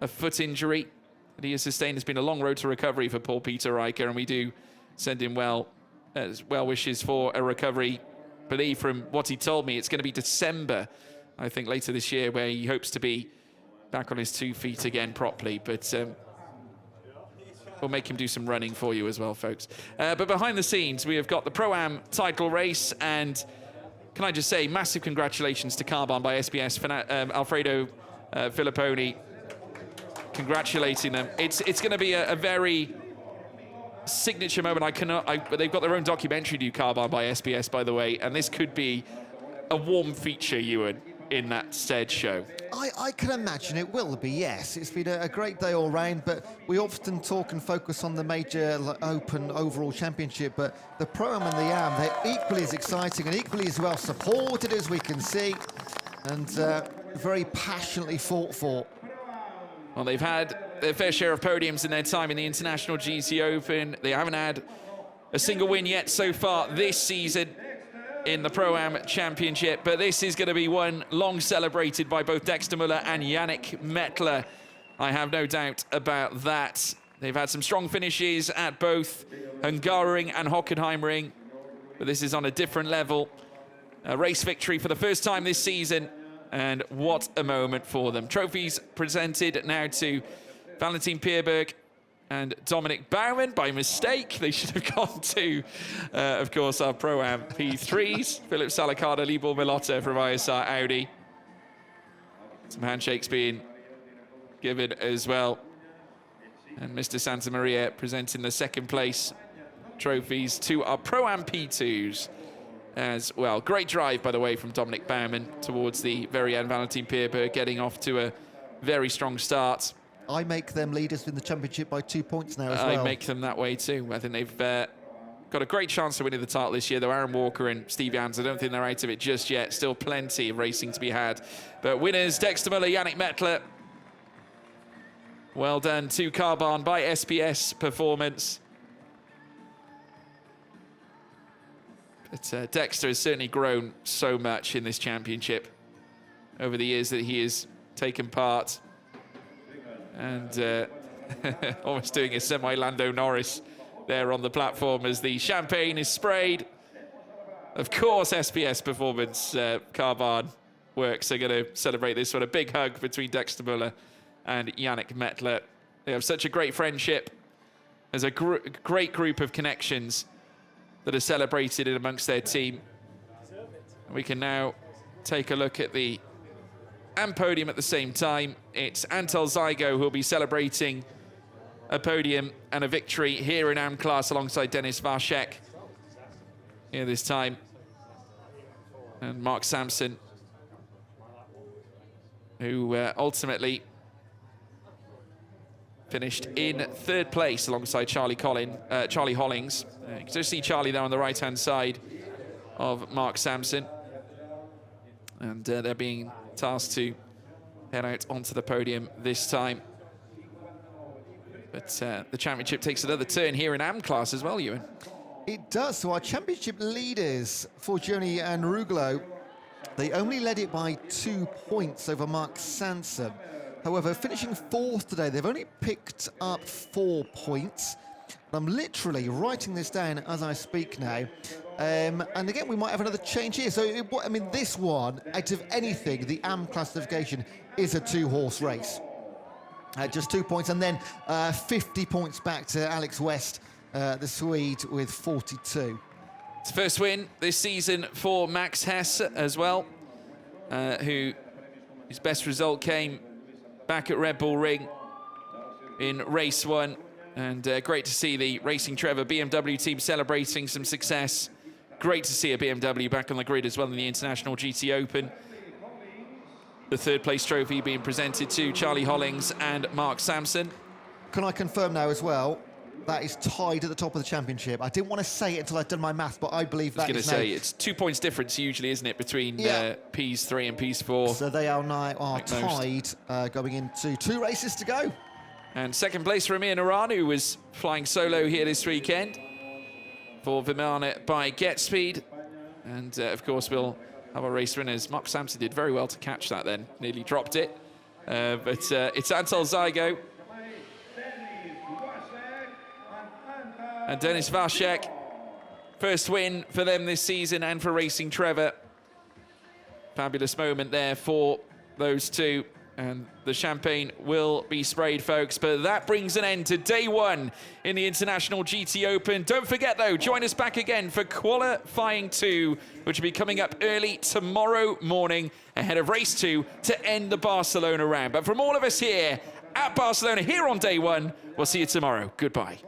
foot injury that he has sustained. It's been a long road to recovery for Paul Peter Riker, and we do send him well wishes for a recovery. I believe from what he told me, it's going to be December, I think, later this year, where he hopes to be back on his 2 feet again properly. But we'll make him do some running for you as well, folks. But behind the scenes, we have got the Pro-Am title race, and can I just say, massive congratulations to Carbon by SBS, Alfredo Filipponi, congratulating them. It's going to be a very signature moment. They've got their own documentary due, Carbon by SBS, by the way, and this could be a warm feature, Ewan, in that said show. I can imagine it will be, yes. It's been a great day all round, but we often talk and focus on the major Open overall championship, but the Pro-Am and the Am, they're equally as exciting and equally as well supported as we can see, and very passionately fought for. Well, they've had their fair share of podiums in their time in the International GT Open. They haven't had a single win yet so far this season in the Pro-Am Championship, but this is going to be one long celebrated by both Dexter Muller and Yannick Mettler. I have no doubt about that. They've had some strong finishes at both Hungaroring and Hockenheimring, but this is on a different level. A race victory for the first time this season, and what a moment for them. Trophies presented now to Valentin Pierberg and Dominic Baumann by mistake. They should have gone to, of course, our Pro-Am P3s. Philip Salakada, Libor Milotta from ISR Audi. Some handshakes being given as well. And Mr. Santa Maria presenting the second place trophies to our Pro-Am P2s as well. Great drive, by the way, from Dominic Baumann towards the very end. Valentin Pierberg getting off to a very strong start. I make them leaders in the championship by 2 points now as well. I make them that way too. I think they've got a great chance of winning the title this year, though Aaron Walker and Steve Jans, I don't think they're out of it just yet. Still plenty of racing to be had. But winners, Dexter Muller, Yannick Mettler. Well done to Carbahn by SPS Performance. But Dexter has certainly grown so much in this championship over the years that he has taken part. And almost doing a semi-Lando Norris there on the platform as the champagne is sprayed. Of course, SPS Performance Carbahn Works are going to celebrate this one. A big hug between Dexter Muller and Yannick Mettler. They have such a great friendship. There's a great group of connections that are celebrated in amongst their team. We can now take a look at the podium at the same time. It's Antal Zygo who will be celebrating a podium and a victory here in AM class alongside Denis Varshek here this time. And Mark Sampson, who ultimately finished in third place alongside Charlie Hollings. You can just see Charlie there on the right-hand side of Mark Sampson. And they're being tasked to head out onto the podium this time. But the championship takes another turn here in AM class as well, Ewan. It does. So our championship leaders, Forgioni and Rugolo, they only led it by 2 points over Mark Sanson. However, finishing fourth today, they've only picked up 4 points. I'm literally writing this down as I speak now. And again, we might have another change here. So, I mean, this one, out of anything, the AM classification is a 2-horse race. Just 2 points, and then 50 points back to Alex West, the Swede, with 42. It's first win this season for Max Hess as well, whose best result came back at Red Bull Ring in race 1. And great to see the Racing Trevor BMW team celebrating some success. Great to see a BMW back on the grid as well in the International GT Open. The third place trophy being presented to Charlie Hollings and Mark Sampson. Can I confirm now as well, that is tied at the top of the championship. I didn't want to say it until I'd done my math, but I believe that is I was going to say, it's 2 points difference usually, isn't it, between Ps 3 and Ps 4. So they are now tied, going into 2 races to go. And second place for Amir Naran, who was flying solo here this weekend for Vimana by Get Speed. And of course, we'll have our race winners. Mark Sampson did very well to catch that then, nearly dropped it. But it's Antal Zygo and Denis Varshek. First win for them this season and for Racing Trevor. Fabulous moment there for those two. And the champagne will be sprayed, folks. But that brings an end to day 1 in the International GT Open. Don't forget, though, join us back again for qualifying 2, which will be coming up early tomorrow morning ahead of race 2 to end the Barcelona round. But from all of us here at Barcelona, here on day 1, we'll see you tomorrow. Goodbye.